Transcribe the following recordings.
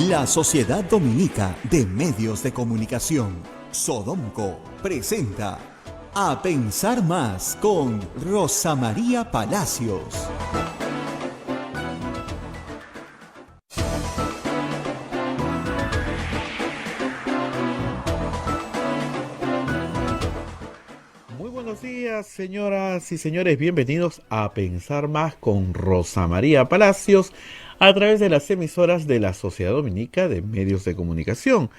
La Sociedad Dominica de Medios de Comunicación, Sodomco, presenta A Pensar Más con Rosa María Palacios. Muy buenos días, señoras y señores. Bienvenidos a Pensar Más con Rosa María Palacios a través de las emisoras de la Sociedad Dominica de Medios de Comunicación.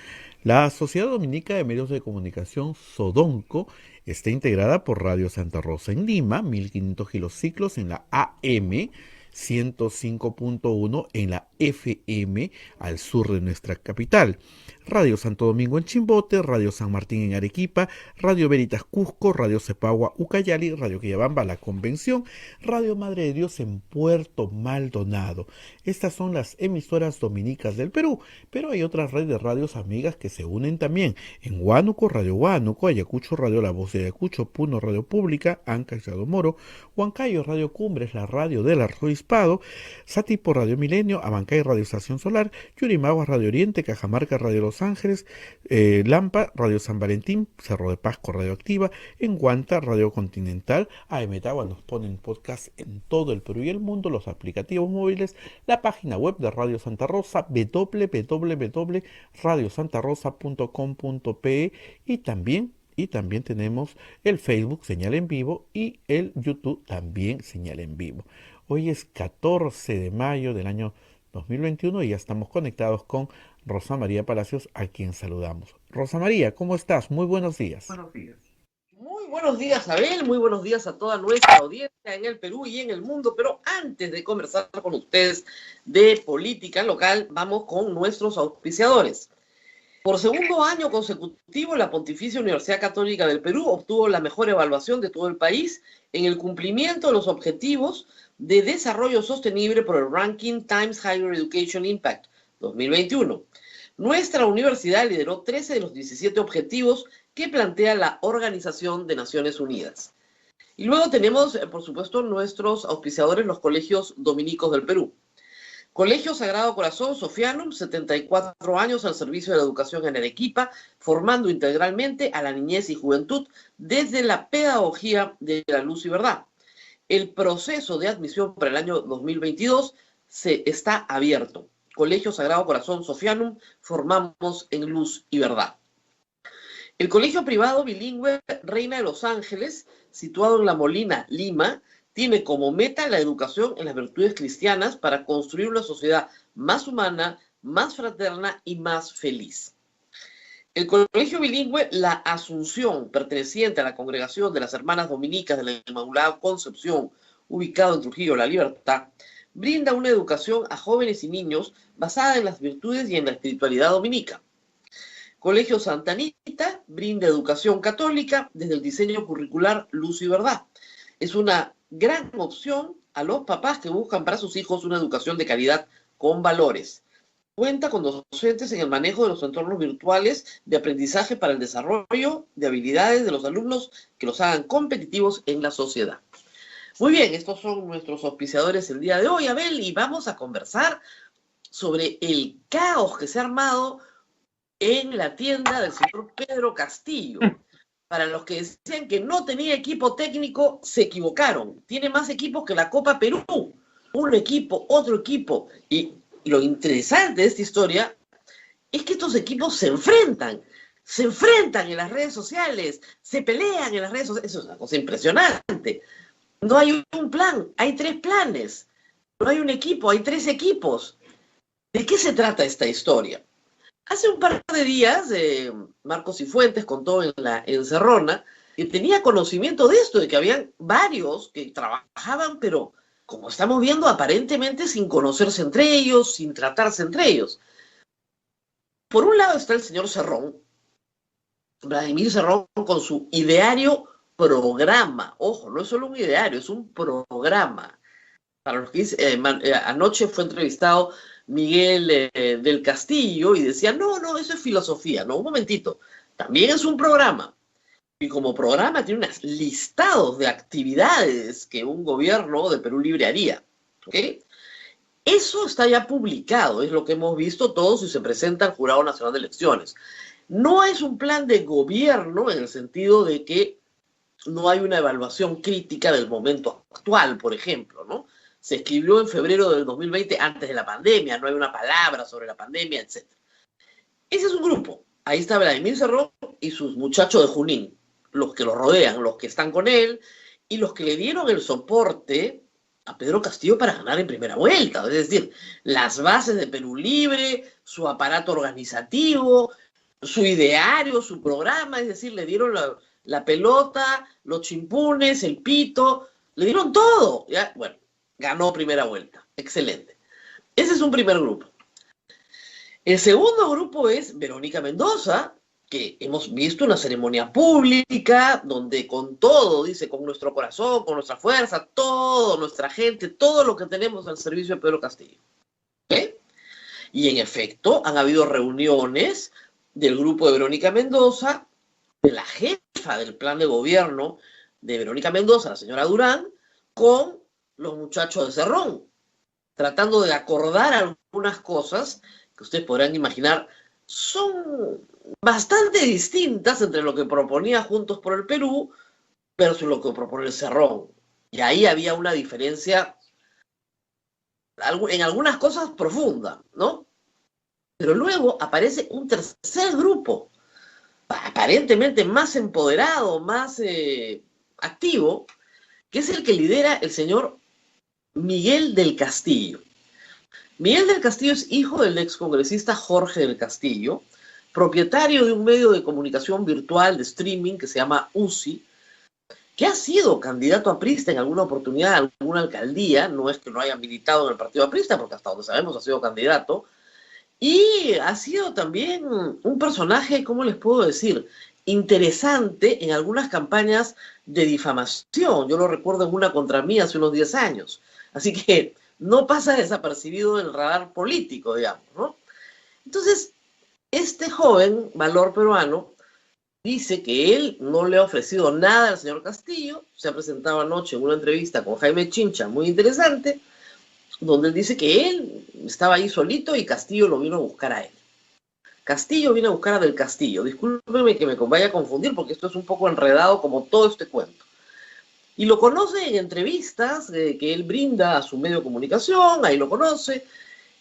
La Sociedad Dominica de Medios de Comunicación, Sodonco, está integrada por Radio Santa Rosa en Lima, 1500 kilociclos en la AM, 105.1 en la FM al sur de nuestra capital. Radio Santo Domingo en Chimbote, Radio San Martín en Arequipa, Radio Veritas Cusco, Radio Cepagua Ucayali, Radio Quillabamba La Convención, Radio Madre de Dios en Puerto Maldonado. Estas son las emisoras dominicas del Perú, pero hay otras redes de radios amigas que se unen también. En Huánuco, Radio Huánuco, Ayacucho, Radio La Voz de Ayacucho, Puno, Radio Pública, Anca y Moro, Huancayo, Radio Cumbres, la radio del Arzobispado, Satipo, Radio Milenio, Abancay, Radio Estación Solar, Yurimaguas, Radio Oriente, Cajamarca, Radio Los Ángeles, Lampa, Radio San Valentín, Cerro de Pasco, Radio Activa, en Guanta, Radio Continental, Aemetagua nos ponen podcast en todo el Perú y el mundo, los aplicativos móviles, la página web de Radio Santa Rosa, www.radiosantarosa.com.pe y también tenemos el Facebook Señal en Vivo y el YouTube también Señal en Vivo. Hoy es 14 de mayo del año 2021 y ya estamos conectados con Rosa María Palacios, a quien saludamos. Rosa María, ¿cómo estás? Muy buenos días. Buenos días. Muy buenos días, Abel. Muy buenos días a toda nuestra audiencia en el Perú y en el mundo. Pero antes de conversar con ustedes de política local, vamos con nuestros auspiciadores. Por segundo año consecutivo, la Pontificia Universidad Católica del Perú obtuvo la mejor evaluación de todo el país en el cumplimiento de los objetivos de desarrollo sostenible por el ranking Times Higher Education Impact 2021. Nuestra universidad lideró 13 de los 17 objetivos que plantea la Organización de Naciones Unidas. Y luego tenemos, por supuesto, nuestros auspiciadores, los colegios dominicos del Perú. Colegio Sagrado Corazón Sofianum, 74 años al servicio de la educación en Arequipa, formando integralmente a la niñez y juventud desde la pedagogía de la luz y verdad. El proceso de admisión para el año 2022 está abierto. Colegio Sagrado Corazón Sofianum, formamos en luz y verdad. El colegio privado bilingüe Reina de los Ángeles, situado en La Molina, Lima, tiene como meta la educación en las virtudes cristianas para construir una sociedad más humana, más fraterna y más feliz. El colegio bilingüe La Asunción, perteneciente a la Congregación de las Hermanas Dominicas de la Inmaculada Concepción, ubicado en Trujillo, La Libertad, brinda una educación a jóvenes y niños basada en las virtudes y en la espiritualidad dominica. Colegio Santa Anita brinda educación católica desde el diseño curricular Luz y Verdad. Es una gran opción a los papás que buscan para sus hijos una educación de calidad con valores. Cuenta con docentes en el manejo de los entornos virtuales de aprendizaje para el desarrollo de habilidades de los alumnos que los hagan competitivos en la sociedad. Muy bien, estos son nuestros auspiciadores el día de hoy, Abel, y vamos a conversar sobre el caos que se ha armado en la tienda del señor Pedro Castillo. Para los que decían que no tenía equipo técnico, se equivocaron. Tiene más equipos que la Copa Perú. Un equipo, otro equipo. Y lo interesante de esta historia es que estos equipos se enfrentan en las redes sociales, se pelean en las redes sociales. Eso es una cosa impresionante. No hay un plan, hay 3 planes. No hay un equipo, hay 3 equipos. ¿De qué se trata esta historia? Hace un par de días, Marcos Cifuentes contó en la Encerrona que tenía conocimiento de esto, de que habían varios que trabajaban, pero como estamos viendo, aparentemente sin conocerse entre ellos, sin tratarse entre ellos. Por un lado está el señor Cerrón, Vladimir Cerrón, con su ideario programa. Ojo, no es solo un ideario, es un programa. Para los que dicen, anoche fue entrevistado Miguel del Castillo y decía, no, eso es filosofía. No, un momentito, también es un programa. Y como programa tiene unos listados de actividades que un gobierno de Perú Libre haría. ¿Okay? Eso está ya publicado, es lo que hemos visto todos y se presenta al Jurado Nacional de Elecciones. No es un plan de gobierno en el sentido de que no hay una evaluación crítica del momento actual, por ejemplo, ¿no? Se escribió en febrero del 2020, antes de la pandemia, no hay una palabra sobre la pandemia, etc. Ese es un grupo. Ahí está Vladimir Cerrón y sus muchachos de Junín, los que lo rodean, los que están con él y los que le dieron el soporte a Pedro Castillo para ganar en primera vuelta. Es decir, las bases de Perú Libre, su aparato organizativo, su ideario, su programa, es decir, le dieron la pelota, los chimpunes, el pito, le dieron todo. ¿Ya? Bueno, ganó primera vuelta. Excelente. Ese es un primer grupo. El segundo grupo es Verónica Mendoza, que hemos visto una ceremonia pública donde con todo, dice, con nuestro corazón, con nuestra fuerza, toda nuestra gente, todo lo que tenemos al servicio de Pedro Castillo. ¿Okay? Y en efecto, han habido reuniones del grupo de Verónica Mendoza, de la jefa del plan de gobierno de Verónica Mendoza, la señora Durán, con los muchachos de Cerrón, tratando de acordar algunas cosas que ustedes podrán imaginar son bastante distintas entre lo que proponía Juntos por el Perú versus lo que propone el Cerrón. Y ahí había una diferencia en algunas cosas profunda, ¿no? Pero luego aparece un tercer grupo, aparentemente más empoderado, más activo, que es el que lidera el señor Miguel del Castillo. Miguel del Castillo es hijo del excongresista Jorge del Castillo, propietario de un medio de comunicación virtual de streaming que se llama UCI, que ha sido candidato aprista en alguna oportunidad a alguna alcaldía, no es que no haya militado en el partido aprista, porque hasta donde sabemos ha sido candidato, y ha sido también un personaje, ¿cómo les puedo decir?, interesante en algunas campañas de difamación. Yo lo recuerdo en una contra mí hace unos 10 años. Así que no pasa desapercibido del radar político, digamos, ¿no? Entonces, este joven, valor peruano, dice que él no le ha ofrecido nada al señor Castillo. Se ha presentado anoche en una entrevista con Jaime Chincha, muy interesante, donde él dice que él estaba ahí solito y Castillo lo vino a buscar a él. Castillo viene a buscar a Del Castillo. Discúlpenme que me vaya a confundir porque esto es un poco enredado como todo este cuento. Y lo conoce en entrevistas que él brinda a su medio de comunicación, ahí lo conoce,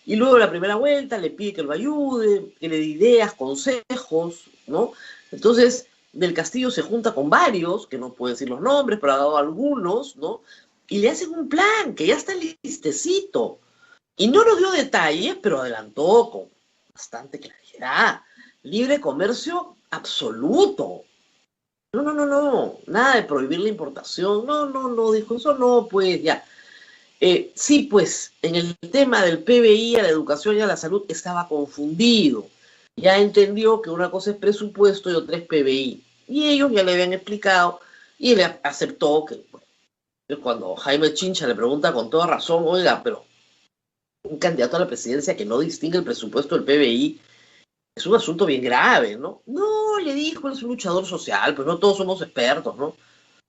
y luego en la primera vuelta le pide que lo ayude, que le dé ideas, consejos, ¿no? Entonces, Del Castillo se junta con varios, que no puedo decir los nombres, pero ha dado algunos, ¿no? Y le hacen un plan que ya está listecito. Y no nos dio detalles, pero adelantó con bastante claridad. Libre comercio absoluto. No, nada de prohibir la importación. No, dijo, eso no, pues ya. Sí, pues, en el tema del PBI a la educación y a la salud estaba confundido. Ya entendió que una cosa es presupuesto y otra es PBI. Y ellos ya le habían explicado y él aceptó que, bueno, cuando Jaime Chincha le pregunta con toda razón, oiga, pero un candidato a la presidencia que no distingue el presupuesto del PBI es un asunto bien grave, ¿no? No, le dijo, él es un luchador social, pues no todos somos expertos, ¿no?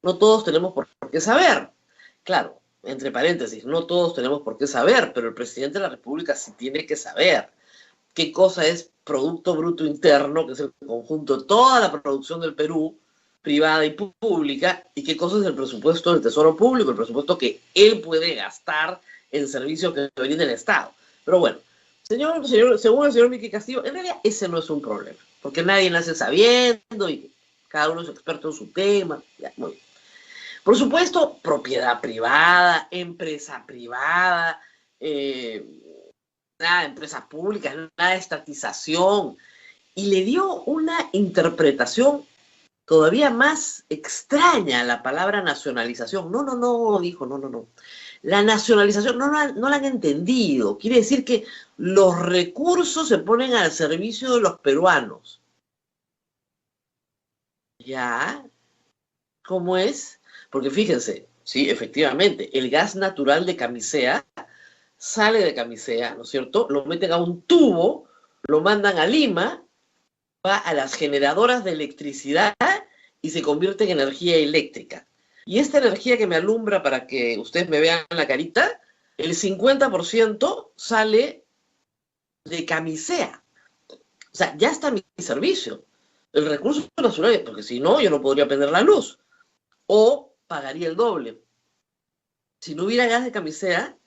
No todos tenemos por qué saber. Claro, entre paréntesis, no todos tenemos por qué saber, pero el presidente de la República sí tiene que saber qué cosa es Producto Bruto Interno, que es el conjunto de toda la producción del Perú, privada y pública, y qué cosa es el presupuesto del Tesoro Público, el presupuesto que él puede gastar en servicios que brinda el Estado. Pero bueno, según el señor Miguel Castillo, en realidad ese no es un problema, porque nadie nace sabiendo y cada uno es experto en su tema. Ya, muy bien. Por supuesto, propiedad privada, empresa privada, nada de empresas públicas, nada de estatización. Y le dio una interpretación todavía más extraña a la palabra nacionalización. No, dijo, no. La nacionalización no la han entendido. Quiere decir que los recursos se ponen al servicio de los peruanos. ¿Ya? ¿Cómo es? Porque fíjense, sí, efectivamente, el gas natural de Camisea sale de Camisea, ¿no es cierto? Lo meten a un tubo, lo mandan a Lima, va a las generadoras de electricidad y se convierte en energía eléctrica. Y esta energía que me alumbra para que ustedes me vean la carita, El 50% sale de camisea. O sea, ya está mi servicio. El recurso nacional, porque si no, yo no podría prender la luz. O pagaría el doble. Si no hubiera gas de camisea,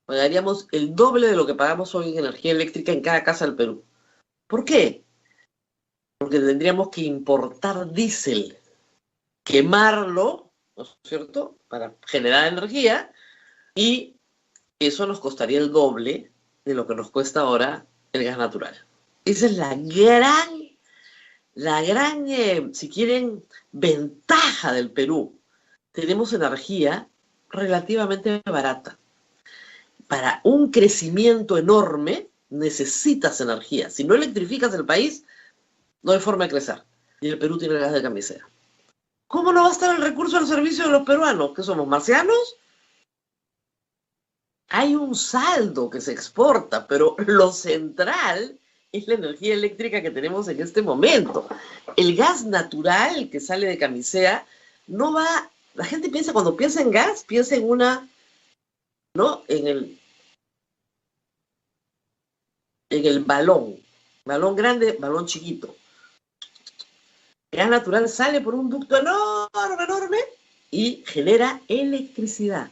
pagaríamos el doble de lo que pagamos hoy en energía eléctrica en cada casa del Perú. ¿Por qué? Porque tendríamos que importar diésel, quemarlo, ¿no es cierto?, para generar energía, y eso nos costaría el doble de lo que nos cuesta ahora el gas natural. Esa es la gran, si quieren, ventaja del Perú. Tenemos energía relativamente barata. Para un crecimiento enorme necesitas energía. Si no electrificas el país, no hay forma de crecer. Y el Perú tiene gas de camisea. ¿Cómo no va a estar el recurso al servicio de los peruanos? ¿Qué somos, marcianos? Hay un saldo que se exporta, pero lo central es la energía eléctrica que tenemos en este momento. El gas natural que sale de camisea no va... La gente piensa, cuando piensa en gas, piensa en una... ¿no? En el balón. Balón grande, balón chiquito. El gas natural sale por un ducto enorme y genera electricidad.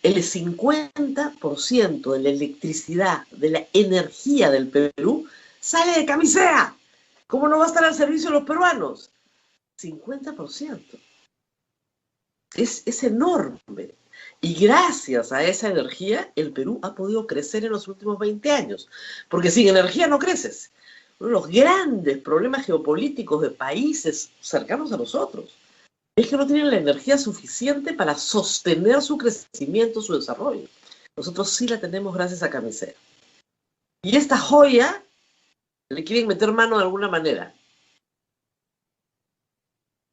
El 50% de la electricidad, de la energía del Perú, sale de camisea. ¿Cómo no va a estar al servicio de los peruanos? 50%. Es enorme. Y gracias a esa energía, el Perú ha podido crecer en los últimos 20 años. Porque sin energía no creces. Uno de los grandes problemas geopolíticos de países cercanos a nosotros es que no tienen la energía suficiente para sostener su crecimiento, su desarrollo. Nosotros sí la tenemos gracias a camisea. Y esta joya le quieren meter mano de alguna manera.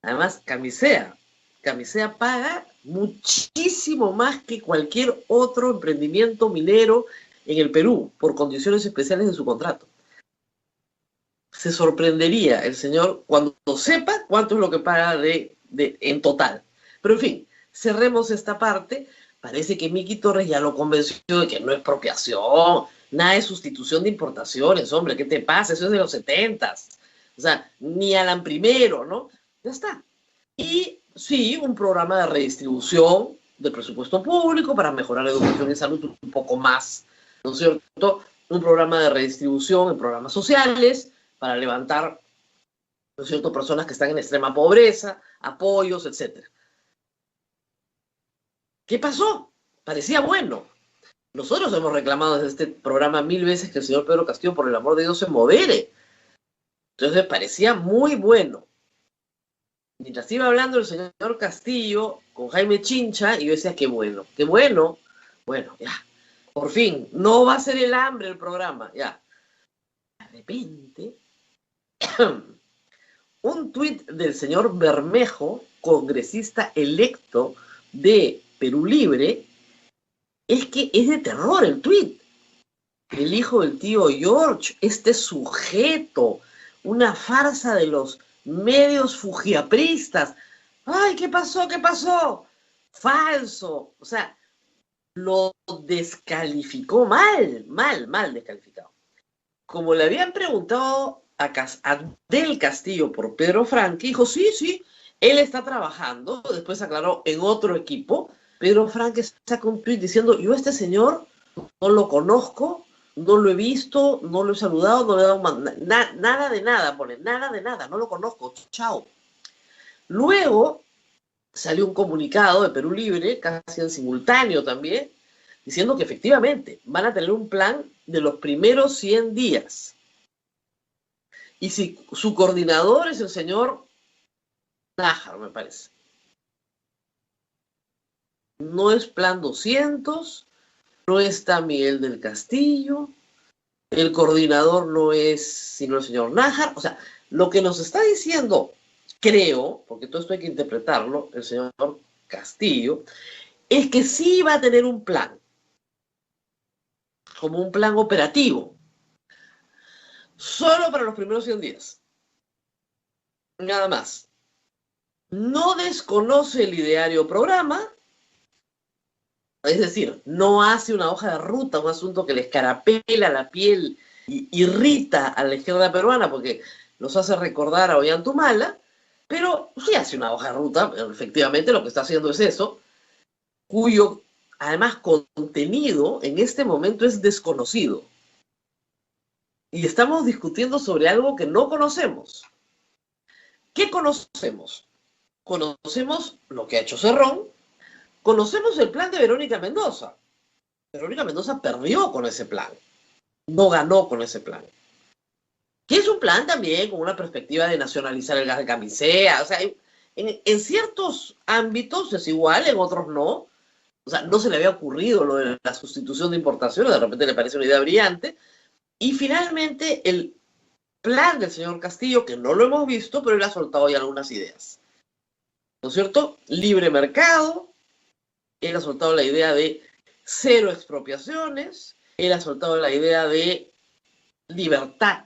Además, camisea paga muchísimo más que cualquier otro emprendimiento minero en el Perú, por condiciones especiales de su contrato. Se sorprendería el señor cuando sepa cuánto es lo que paga en total. Pero en fin, cerremos esta parte. Parece que Miki Torres ya lo convenció de que no es expropiación, nada de sustitución de importaciones, hombre, ¿qué te pasa? Eso es de los 70s. O sea, ni Alan Primero, ¿no? Ya está. Y sí, un programa de redistribución del presupuesto público para mejorar educación y salud un poco más, ¿no es cierto? Un programa de redistribución en programas sociales para levantar, ¿no es cierto?, personas que están en extrema pobreza, apoyos, etc. ¿Qué pasó? Parecía bueno. Nosotros hemos reclamado desde este programa 1000 veces que el señor Pedro Castillo, por el amor de Dios, se modere. Entonces parecía muy bueno. Mientras iba hablando el señor Castillo con Jaime Chincha, y yo decía, qué bueno. Bueno, ya. Por fin, no va a ser el hambre el programa, ya. De repente, un tuit del señor Bermejo, congresista electo de Perú Libre, es que es de terror el tuit. El hijo del tío George, este sujeto, una farsa de los medios fujiapristas. ¡Ay, qué pasó! Falso. O sea, lo descalificó mal descalificado. Como le habían preguntado a Del Castillo por Pedro Franque, dijo, sí, él está trabajando, después aclaró, en otro equipo. Pedro Franque saca un tuit diciendo, yo a este señor no lo conozco, no lo he visto, no lo he saludado, no le he dado nada de nada, pone, nada de nada, no lo conozco, chao. Luego salió un comunicado de Perú Libre, casi en simultáneo también, diciendo que efectivamente van a tener un plan de los primeros 100 días. Y si su coordinador es el señor Nájar, me parece. No es plan 200, no está Miguel del Castillo, el coordinador no es sino el señor Nájar. O sea, lo que nos está diciendo, creo, porque todo esto hay que interpretarlo, el señor Castillo, es que sí va a tener un plan, como un plan operativo, solo para los primeros 100 días. Nada más. No desconoce el ideario programa, Es decir, no hace una hoja de ruta, un asunto que le escarapela la piel y irrita a la izquierda peruana porque los hace recordar a Ollantumala, pero sí hace una hoja de ruta, efectivamente lo que está haciendo es eso, cuyo además contenido en este momento es desconocido. Y estamos discutiendo sobre algo que no conocemos. ¿Qué conocemos? Conocemos lo que ha hecho Cerrón, conocemos el plan de Verónica Mendoza. Verónica Mendoza perdió con ese plan, no ganó con ese plan. Que es un plan también con una perspectiva de nacionalizar el gas de camisea, o sea, en ciertos ámbitos es igual, en otros no. O sea, no se le había ocurrido lo de la sustitución de importaciones, de repente le parece una idea brillante. Y finalmente el plan del señor Castillo, que no lo hemos visto, pero él ha soltado ya algunas ideas. ¿No es cierto? Libre mercado, él ha soltado la idea de cero expropiaciones, él ha soltado la idea de libertad,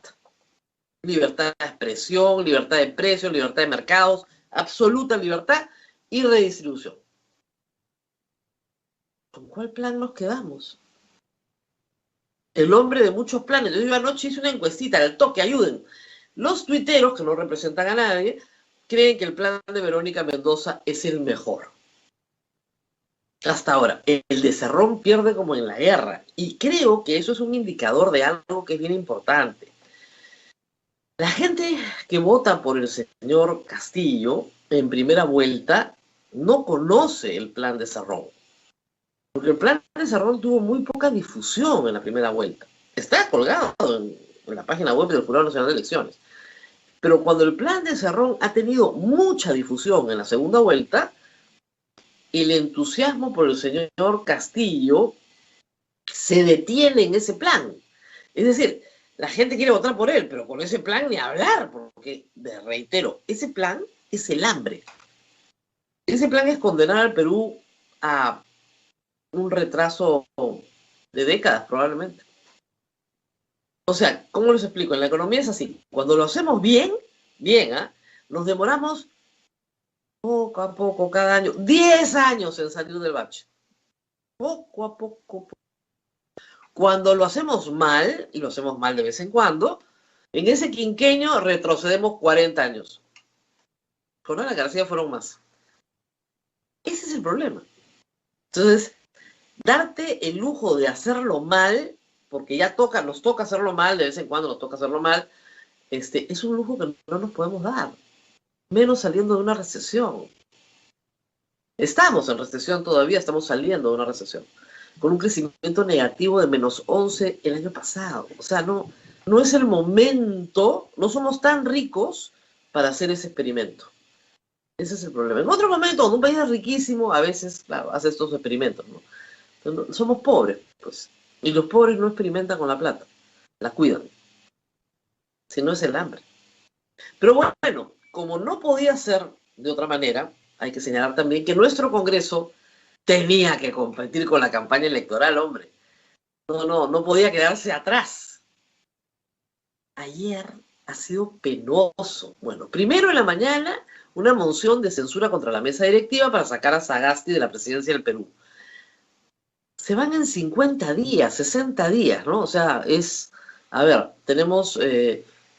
libertad de expresión, libertad de precios, libertad de mercados, absoluta libertad y redistribución. ¿Con cuál plan nos quedamos? El hombre de muchos planes. Yo anoche hice una encuestita, al toque, ayuden. Los tuiteros, que no representan a nadie, creen que el plan de Verónica Mendoza es el mejor. Hasta ahora, el de Cerrón pierde como en la guerra. Y creo que eso es un indicador de algo que es bien importante. La gente que vota por el señor Castillo en primera vuelta no conoce el plan de Cerrón. Porque el plan de Cerrón tuvo muy poca difusión en la primera vuelta. Está colgado en la página web del Jurado Nacional de Elecciones. Pero cuando el plan de Cerrón ha tenido mucha difusión en la segunda vuelta, el entusiasmo por el señor Castillo se detiene en ese plan. Es decir, la gente quiere votar por él, pero con ese plan ni hablar, porque, reitero, ese plan es el hambre. Ese plan es condenar al Perú a un retraso de décadas, probablemente. O sea, ¿cómo les explico? En la economía es así. Cuando lo hacemos bien, nos demoramos poco a poco, cada año, 10 años en salir del bache. Poco a poco. Cuando lo hacemos mal, y lo hacemos mal de vez en cuando, en ese quinquenio retrocedemos 40 años. Con Ana García fueron más. Ese es el problema. Entonces, darte el lujo de hacerlo mal, porque ya nos toca hacerlo mal, de vez en cuando nos toca hacerlo mal, es un lujo que no nos podemos dar, menos saliendo de una recesión. Estamos en recesión todavía, estamos saliendo de una recesión, con un crecimiento negativo de -11 el año pasado. O sea, no es el momento, no somos tan ricos para hacer ese experimento. Ese es el problema. En otro momento, cuando un país es riquísimo, a veces, claro, hace estos experimentos, ¿no? Somos pobres, pues. Y los pobres no experimentan con la plata, la cuidan. Si no es el hambre. Pero bueno, como no podía ser de otra manera, hay que señalar también que nuestro Congreso tenía que competir con la campaña electoral, hombre. No podía quedarse atrás. Ayer ha sido penoso. Bueno, primero en la mañana, una moción de censura contra la mesa directiva para sacar a Sagasti de la presidencia del Perú. Se van en 50 días, 60 días, ¿no? O sea, tenemos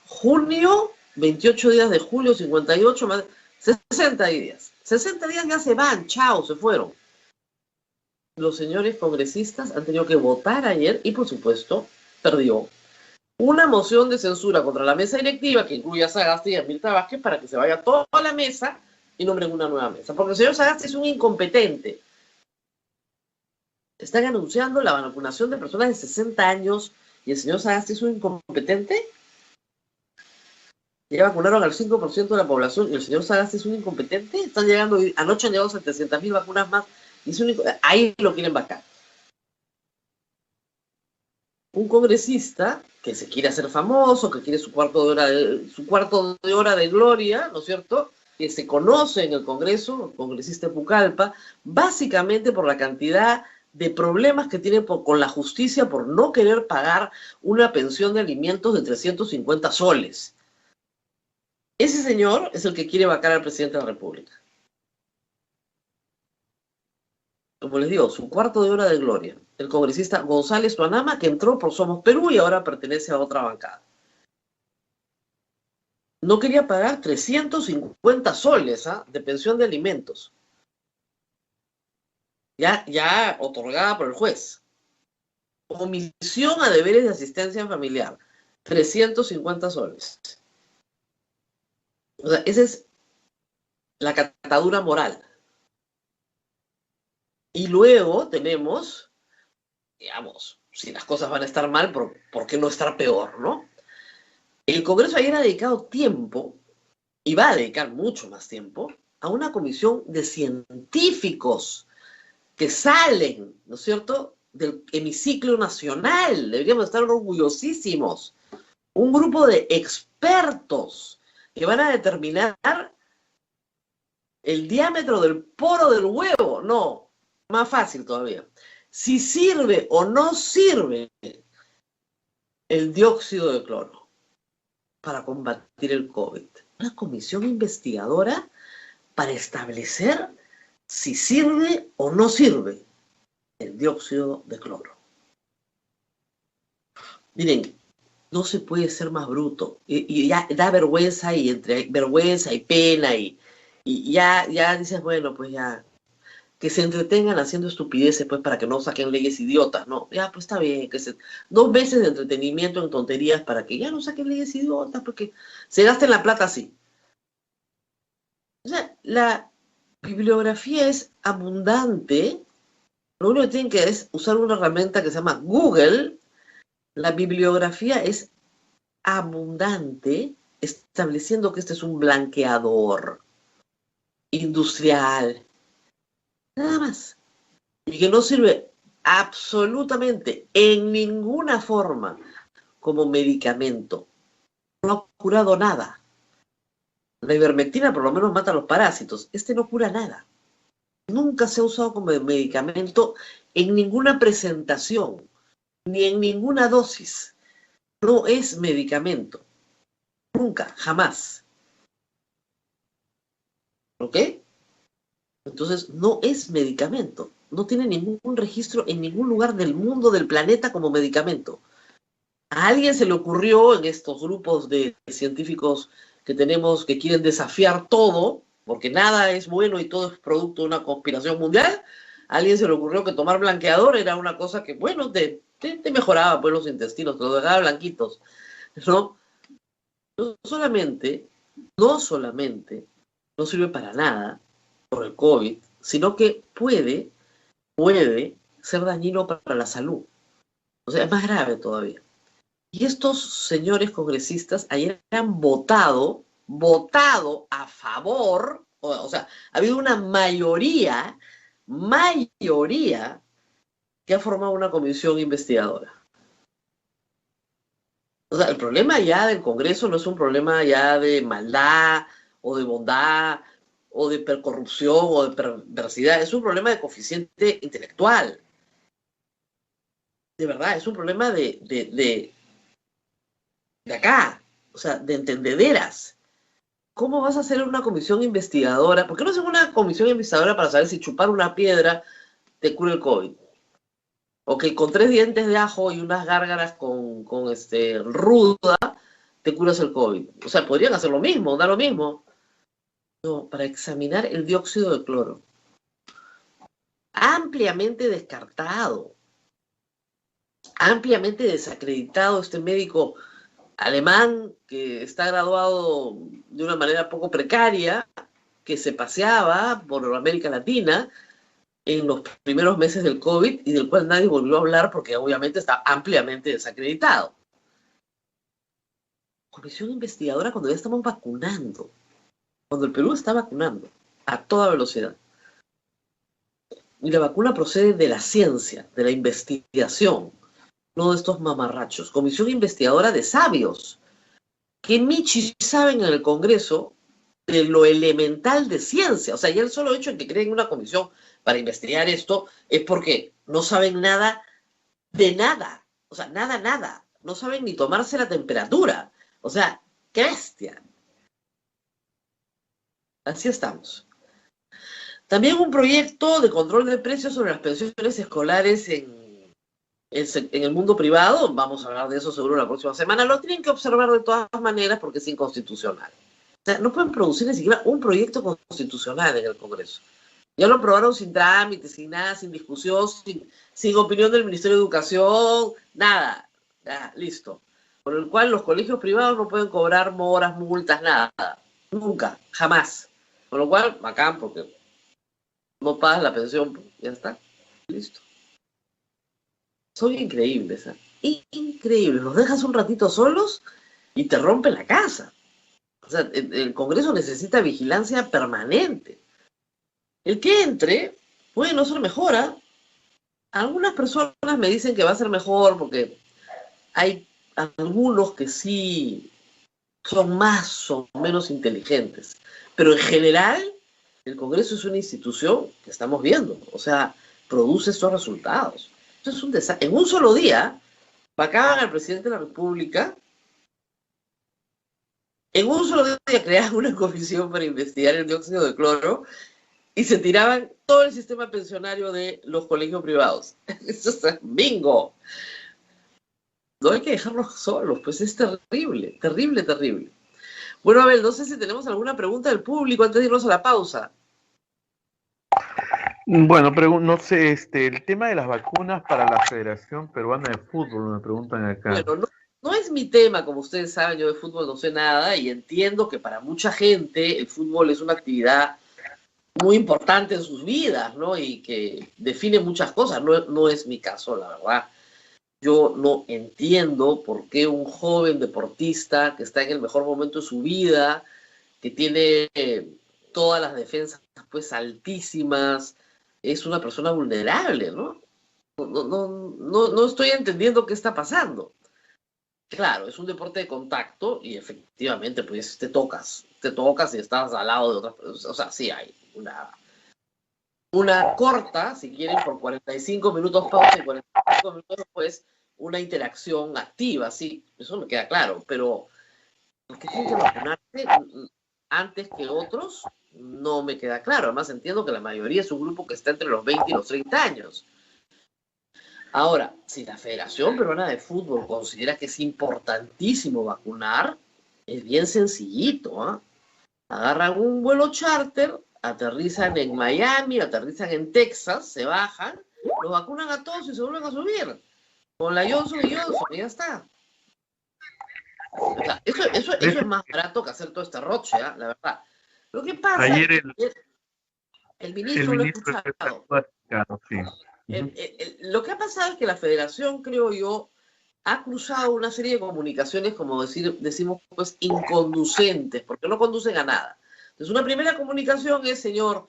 junio, 28 días de julio, 58 más 60 días. 60 días ya se van, chao, se fueron. Los señores congresistas han tenido que votar ayer y, por supuesto, perdió una moción de censura contra la mesa directiva que incluye a Sagasti y a Mirta Vázquez para que se vaya toda la mesa y nombren una nueva mesa. Porque el señor Sagasti es un incompetente. Están anunciando la vacunación de personas de 60 años y el señor Sagasti es un incompetente. Ya vacunaron al 5% de la población y el señor Sagasti es un incompetente. Anoche han llegado 700.000 vacunas más y ahí lo quieren vacar. Un congresista que se quiere hacer famoso, que quiere su cuarto de hora de gloria, ¿no es cierto?, que se conoce en el Congreso, el congresista de Pucallpa, básicamente por la cantidad de problemas que tiene con la justicia por no querer pagar una pensión de alimentos de 350 soles. Ese señor es el que quiere vacar al presidente de la República. como les digo, su cuarto de hora de gloria. El congresista González Tuanama, que entró por Somos Perú y ahora pertenece a otra bancada. No quería pagar 350 soles de pensión de alimentos, ya otorgada por el juez. Omisión a deberes de asistencia familiar, 350 soles. O sea, esa es la catadura moral. Y luego tenemos, digamos, si las cosas van a estar mal, ¿por qué no estar peor, no? El Congreso ayer ha dedicado tiempo, y va a dedicar mucho más tiempo, a una comisión de científicos que salen, ¿no es cierto?, del hemiciclo nacional. Deberíamos estar orgullosísimos. Un grupo de expertos que van a determinar el diámetro del poro del huevo. No, más fácil todavía. Si sirve o no sirve el dióxido de cloro para combatir el COVID. Una comisión investigadora para establecer si sirve o no sirve el dióxido de cloro. Miren, no se puede ser más bruto. Y ya da vergüenza, y entre vergüenza y pena, y ya dices, bueno, pues ya, que se entretengan haciendo estupideces, pues, para que no saquen leyes idiotas, ¿no? Ya, pues está bien, 2 meses de entretenimiento en tonterías para que ya no saquen leyes idiotas, porque se gasten la plata así. O sea, la bibliografía es abundante. Lo único que tienen que es usar una herramienta que se llama Google. La bibliografía es abundante, estableciendo que este es un blanqueador industrial. Nada más. Y que no sirve absolutamente en ninguna forma como medicamento. No ha curado nada. La ivermectina por lo menos mata a los parásitos. Este no cura nada. Nunca se ha usado como medicamento en ninguna presentación, ni en ninguna dosis. No es medicamento. Nunca, jamás. ¿Ok? Entonces, no es medicamento. No tiene ningún registro en ningún lugar del mundo, del planeta, como medicamento. A alguien se le ocurrió en estos grupos de científicos que tenemos, que quieren desafiar todo, porque nada es bueno y todo es producto de una conspiración mundial. A alguien se le ocurrió que tomar blanqueador era una cosa que, bueno, te mejoraba pues los intestinos, te los dejaba blanquitos, ¿no? No solamente no sirve para nada por el COVID, sino que puede ser dañino para la salud. O sea, es más grave todavía. Y estos señores congresistas ayer han votado a favor, o sea, ha habido una mayoría que ha formado una comisión investigadora. O sea, el problema ya del Congreso no es un problema ya de maldad o de bondad o de corrupción o de perversidad, es un problema de coeficiente intelectual. De verdad, es un problema de acá, o sea, de entendederas. ¿Cómo vas a hacer una comisión investigadora? ¿Por qué no hacen una comisión investigadora para saber si chupar una piedra te cura el COVID? O que con 3 dientes de ajo y unas gárgaras con ruda te curas el COVID. O sea, podrían hacer lo mismo, da lo mismo. No, para examinar el dióxido de cloro. Ampliamente descartado. Ampliamente desacreditado este médico alemán que está graduado de una manera poco precaria, que se paseaba por América Latina en los primeros meses del COVID y del cual nadie volvió a hablar porque obviamente está ampliamente desacreditado. Comisión investigadora cuando ya estamos vacunando, cuando el Perú está vacunando a toda velocidad. Y la vacuna procede de la ciencia, de la investigación, no de estos mamarrachos. Comisión investigadora de sabios, que michi saben en el Congreso de lo elemental de ciencia. O sea, ya el solo hecho de que creen una comisión para investigar esto es porque no saben nada de nada. O sea, nada. No saben ni tomarse la temperatura. O sea, qué bestia. Así estamos. También un proyecto de control de precios sobre las pensiones escolares en el mundo privado. Vamos a hablar de eso seguro la próxima semana. Lo tienen que observar de todas maneras porque es inconstitucional. O sea, no pueden producir ni siquiera un proyecto constitucional en el Congreso. Ya lo aprobaron sin trámite, sin nada, sin discusión, sin opinión del Ministerio de Educación, nada. Ya, listo. Por el cual los colegios privados no pueden cobrar moras, multas, nada. Nunca, jamás. Con lo cual, bacán, porque no pagas la pensión, pues, ya está. Listo. Son increíbles, ¿eh? Increíbles. Los dejas un ratito solos y te rompen la casa. O sea, el Congreso necesita vigilancia permanente. El que entre puede no ser mejor, ¿eh? Algunas personas me dicen que va a ser mejor porque hay algunos que sí son más o menos inteligentes. Pero en general, el Congreso es una institución que estamos viendo. O sea, produce estos resultados. Esto es un desastre. En un solo día, vacaban al presidente de la República. En un solo día creaban una comisión para investigar el dióxido de cloro y se tiraban todo el sistema pensionario de los colegios privados. Eso es bingo. No hay que dejarlos solos, pues es terrible, terrible, terrible. Bueno, Abel, no sé si tenemos alguna pregunta del público antes de irnos a la pausa. Bueno, no sé, el tema de las vacunas para la Federación Peruana de Fútbol, me preguntan acá. Bueno, no es mi tema, como ustedes saben, yo de fútbol no sé nada y entiendo que para mucha gente el fútbol es una actividad muy importante en sus vidas, ¿no? Y que define muchas cosas. No es mi caso, la verdad. Yo no entiendo por qué un joven deportista que está en el mejor momento de su vida, que tiene todas las defensas pues altísimas, es una persona vulnerable, ¿no? No estoy entendiendo qué está pasando. Claro, es un deporte de contacto y efectivamente pues te tocas y estás al lado de otras personas. O sea, sí hay una corta, si quieren, por 45 minutos pausa y 45 minutos después una interacción activa, sí, eso me queda claro, pero ¿por qué tienen que vacunarse antes que otros? No me queda claro. Además entiendo que la mayoría es un grupo que está entre los 20 y los 30 años. Ahora, si la Federación Peruana de Fútbol considera que es importantísimo vacunar, es bien sencillito, ¿eh? Agarran un vuelo charter, aterrizan en Miami, aterrizan en Texas, se bajan, los vacunan a todos y se vuelven a subir. Con la Johnson y Johnson, y ya está. O sea, eso es más barato que hacer todo este roche, ¿eh? La verdad. Lo que pasa es que el ministro lo ha escuchado. Sí. Lo que ha pasado es que la federación, creo yo, ha cruzado una serie de comunicaciones, como decimos, pues, inconducentes, porque no conducen a nada. Entonces, una primera comunicación es, señor,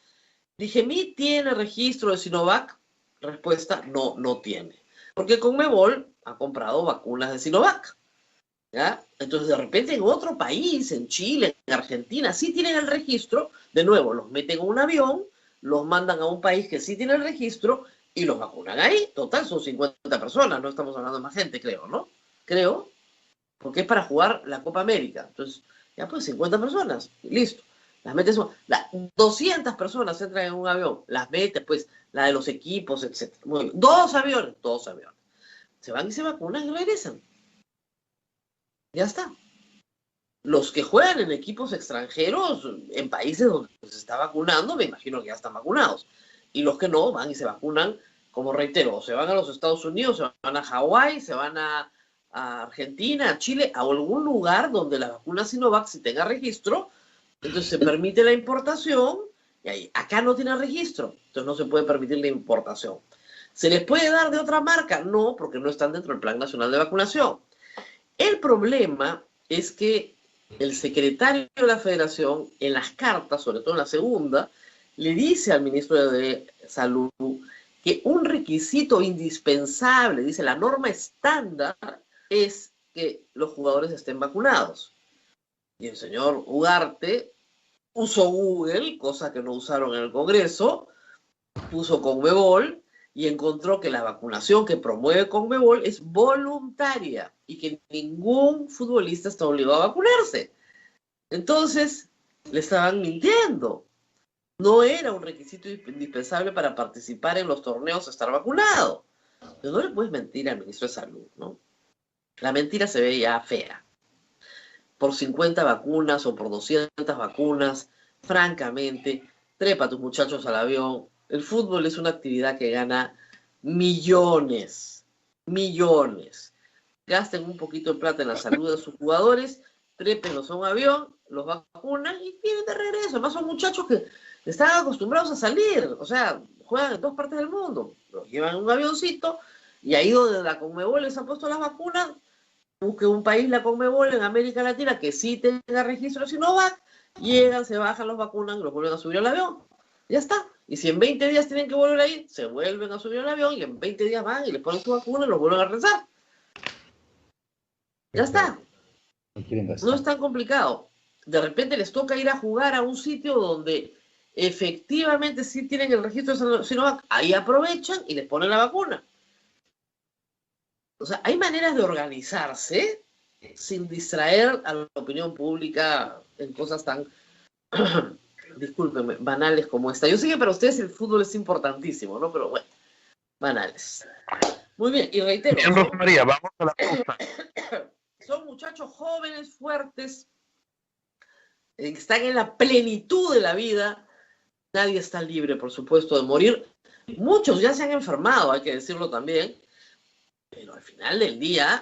Digemí tiene registro de Sinovac. Respuesta, no tiene. Porque Conmebol ha comprado vacunas de Sinovac. ¿Ya? Entonces, de repente, en otro país, en Chile, en Argentina, sí tienen el registro. De nuevo, los meten en un avión, los mandan a un país que sí tiene el registro y los vacunan ahí. Total, son 50 personas, no estamos hablando de más gente, creo, ¿no? Creo, porque es para jugar la Copa América. Entonces, ya pues 50 personas, listo. Las metes, 200 personas entran en un avión, las metes, pues, la de los equipos, etc. Muy bien. Dos aviones. Se van y se vacunan y regresan. Ya está. Los que juegan en equipos extranjeros, en países donde se está vacunando, me imagino que ya están vacunados. Y los que no, van y se vacunan, como reitero, se van a los Estados Unidos, se van a Hawái, se van a Argentina, a Chile, a algún lugar donde la vacuna Sinovac si tenga registro, entonces se permite la importación, y ahí, acá no tiene registro, entonces no se puede permitir la importación. ¿Se les puede dar de otra marca? No, porque no están dentro del Plan Nacional de Vacunación. El problema es que el secretario de la Federación, en las cartas, sobre todo en la segunda, le dice al ministro de Salud que un requisito indispensable, dice la norma estándar, es que los jugadores estén vacunados. Y el señor Ugarte usó Google, cosa que no usaron en el Congreso, puso Conmebol y encontró que la vacunación que promueve Conmebol es voluntaria y que ningún futbolista está obligado a vacunarse. Entonces, le estaban mintiendo. No era un requisito indispensable para participar en los torneos estar vacunado. Pero no le puedes mentir al ministro de Salud, ¿no? La mentira se ve ya fea. Por 50 vacunas o por 200 vacunas, francamente, trepa a tus muchachos al avión. El fútbol es una actividad que gana millones, millones. Gasten un poquito de plata en la salud de sus jugadores, trépenlos a un avión, los vacunan y vienen de regreso. Además son muchachos que están acostumbrados a salir, o sea, juegan en todas partes del mundo. Los llevan en un avioncito y ahí donde la Conmebol les ha puesto las vacunas, busque un país, la Conmebol, en América Latina, que sí tenga registro de Sinovac, llegan, se bajan, los vacunan, los vuelven a subir al avión. Ya está. Y si en 20 días tienen que volver a ir, se vuelven a subir al avión y en 20 días van y les ponen su vacuna y los vuelven a rezar. Ya está. No es tan complicado. De repente les toca ir a jugar a un sitio donde efectivamente sí tienen el registro de Sinovac, ahí aprovechan y les ponen la vacuna. O sea, hay maneras de organizarse sin distraer a la opinión pública en cosas tan, discúlpenme, banales como esta. Yo sé que para ustedes el fútbol es importantísimo, ¿no? Pero bueno, banales. Muy bien, y reitero. Bien, Rosa María, vamos a la pausa. Son muchachos jóvenes, fuertes, que están en la plenitud de la vida. Nadie está libre, por supuesto, de morir. Muchos ya se han enfermado, hay que decirlo también. Pero al final del día,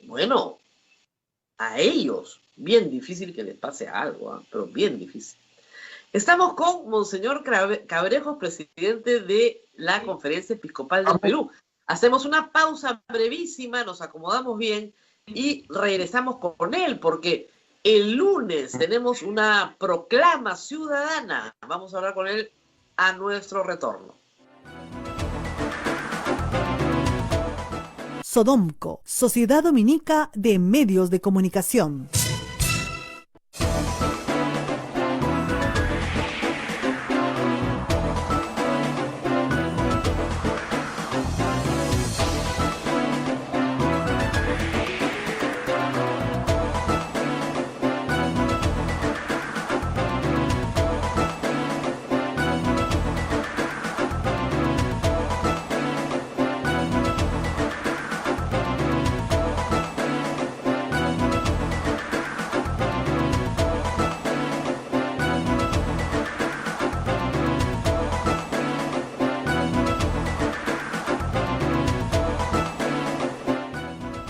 bueno, a ellos, bien difícil que les pase algo, ¿eh? Pero bien difícil. Estamos con Monseñor Cabrejos, presidente de la Conferencia Episcopal del Perú. Hacemos una pausa brevísima, nos acomodamos bien y regresamos con él, porque el lunes tenemos una proclama ciudadana. Vamos a hablar con él a nuestro retorno. Sodomco, Sociedad Dominica de Medios de Comunicación.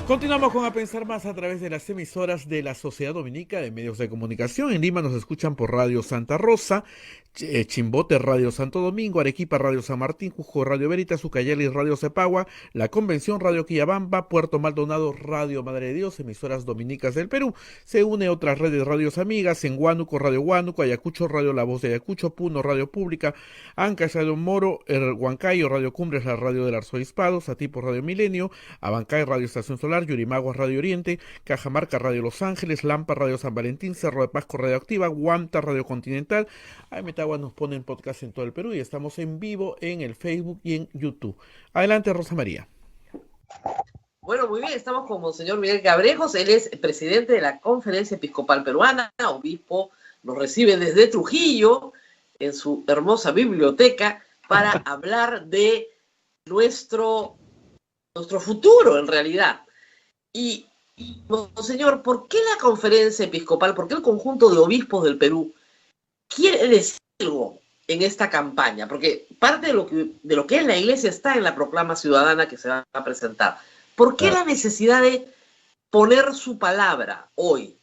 Continuamos con A Pensar Más a través de las emisoras de la Sociedad Dominica de Medios de Comunicación. En Lima nos escuchan por Radio Santa Rosa, Chimbote Radio Santo Domingo, Arequipa Radio San Martín, Cusco Radio Veritas, Ucayali Radio Cepagua, La Convención Radio Quillabamba, Puerto Maldonado Radio Madre de Dios, emisoras dominicas del Perú. Se une otras redes radios amigas en Huánuco Radio Huánuco, Ayacucho Radio La Voz de Ayacucho, Puno Radio Pública, Ancash Radio Moro, Huancayo Radio Cumbres, la radio del Arzobispado, Satipo Radio Milenio, Abancay Radio Estación Solar, Yurimaguas Radio Oriente, Cajamarca Radio Los Ángeles, Lampa Radio San Valentín, Cerro de Pasco Radio Activa, Guamta Radio Continental. Ahí Metagua nos ponen podcast en todo el Perú y estamos en vivo en el Facebook y en YouTube. Adelante, Rosa María. Bueno, muy bien, estamos con Monseñor Miguel Cabrejos. Él es presidente de la Conferencia Episcopal Peruana, obispo, nos recibe desde Trujillo en su hermosa biblioteca para hablar de nuestro futuro, en realidad. Y, Monseñor, ¿por qué la Conferencia Episcopal, por qué el conjunto de obispos del Perú quiere decir algo en esta campaña? Porque parte de lo que es la Iglesia está en la proclama ciudadana que se va a presentar. ¿Por qué la necesidad de poner su palabra hoy?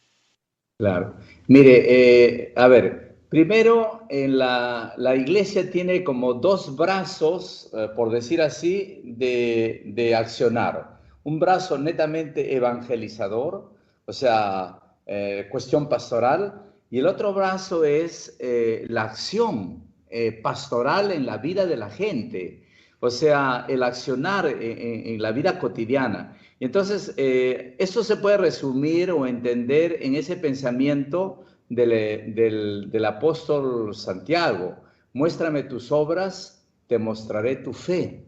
Claro. Mire, a ver, primero la Iglesia tiene como dos brazos, por decir así, de accionar. Un brazo netamente evangelizador, o sea, cuestión pastoral, y el otro brazo es la acción pastoral en la vida de la gente, o sea, el accionar en la vida cotidiana. Y entonces, eso se puede resumir o entender en ese pensamiento del apóstol Santiago: muéstrame tus obras, te mostraré tu fe.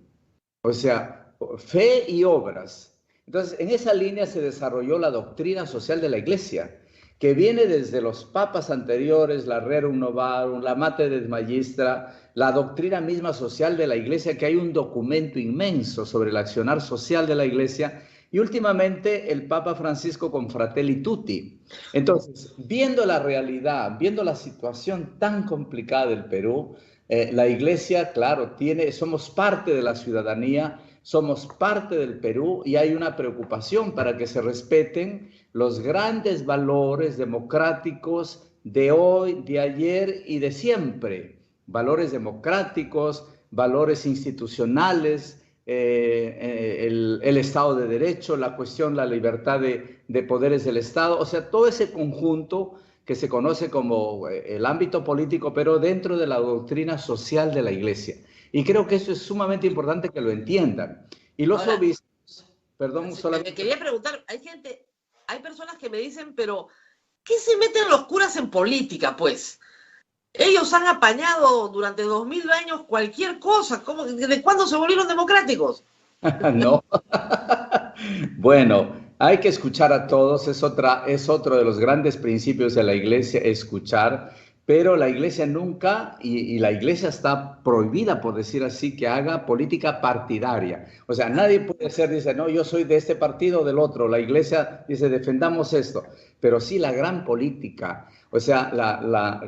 O sea, fe y obras. Entonces, en esa línea se desarrolló la doctrina social de la Iglesia. que viene desde los papas anteriores, la Rerum Novarum, la Mater et Magistra, la doctrina misma social de la Iglesia, que hay un documento inmenso sobre el accionar social de la Iglesia, y últimamente el Papa Francisco con Fratelli Tutti. Entonces, viendo la realidad, viendo la situación tan complicada del Perú, la Iglesia, claro, somos parte de la ciudadanía, somos parte del Perú y hay una preocupación para que se respeten los grandes valores democráticos de hoy, de ayer y de siempre. Valores democráticos, valores institucionales, el Estado de Derecho, la libertad de poderes del Estado, o sea, todo ese conjunto que se conoce como el ámbito político, pero dentro de la doctrina social de la Iglesia. Y creo que eso es sumamente importante que lo entiendan. Y los obispos, perdón, solamente... Me quería preguntar, hay personas que me dicen, pero ¿qué se meten los curas en política, pues? Ellos han apañado durante 2000 años cualquier cosa. ¿De cuándo se volvieron democráticos? No. Bueno, hay que escuchar a todos, es otro de los grandes principios de la Iglesia, escuchar, pero la Iglesia nunca, y la Iglesia está prohibida, por decir así, que haga política partidaria. O sea, nadie puede dice, no, yo soy de este partido o del otro. La Iglesia dice, defendamos esto, pero sí la gran política, o sea,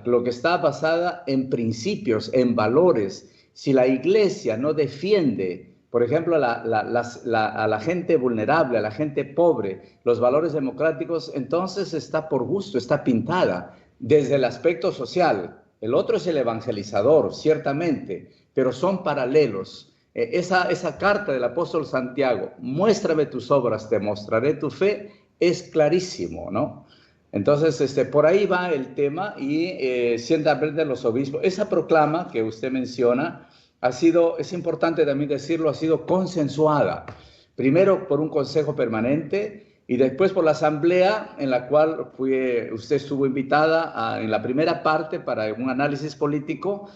lo que está basada en principios, en valores. Si la Iglesia no defiende, por ejemplo, a la gente vulnerable, a la gente pobre, los valores democráticos, entonces está por gusto, está pintada desde el aspecto social. El otro es el evangelizador, ciertamente, pero son paralelos. Esa carta del apóstol Santiago, muéstrame tus obras, te mostraré tu fe, es clarísimo, ¿no? Entonces, por ahí va el tema y ciertamente los obispos, esa proclama que usted menciona, es importante también decirlo, ha sido consensuada, primero por un consejo permanente y después por la asamblea en la cual usted estuvo invitada en la primera parte para un análisis político.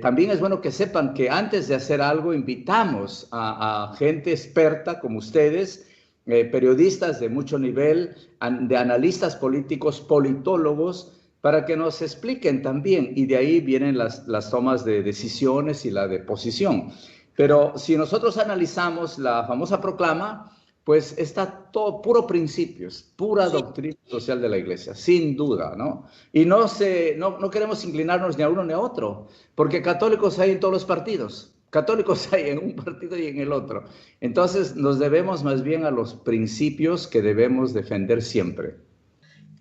También es bueno que sepan que antes de hacer algo invitamos a gente experta como ustedes, periodistas de mucho nivel, de analistas políticos, politólogos, para que nos expliquen también, y de ahí vienen las tomas de decisiones y la de posición. Pero si nosotros analizamos la famosa proclama, pues está todo puro principios, pura doctrina social de la Iglesia, sin duda, ¿no? Y no queremos inclinarnos ni a uno ni a otro, porque católicos hay en todos los partidos, católicos hay en un partido y en el otro. Entonces nos debemos más bien a los principios que debemos defender siempre.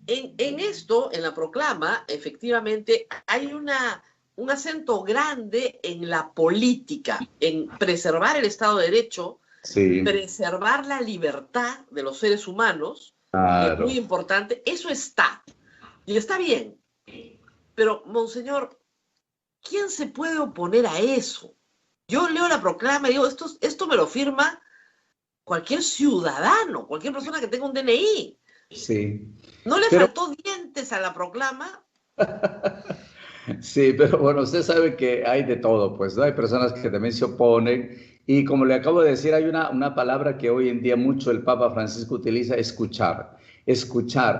En esto, en la proclama, efectivamente, hay un acento grande en la política, en preservar el Estado de Derecho, sí, preservar la libertad de los seres humanos, claro, es muy importante. Eso está, y está bien. Pero, monseñor, ¿quién se puede oponer a eso? Yo leo la proclama y digo, esto me lo firma cualquier ciudadano, cualquier persona que tenga un DNI. Sí. ¿No le faltó dientes a la proclama? Sí, pero bueno, usted sabe que hay de todo, pues, ¿no? Hay personas que también se oponen y como le acabo de decir, hay una palabra que hoy en día mucho el Papa Francisco utiliza, escuchar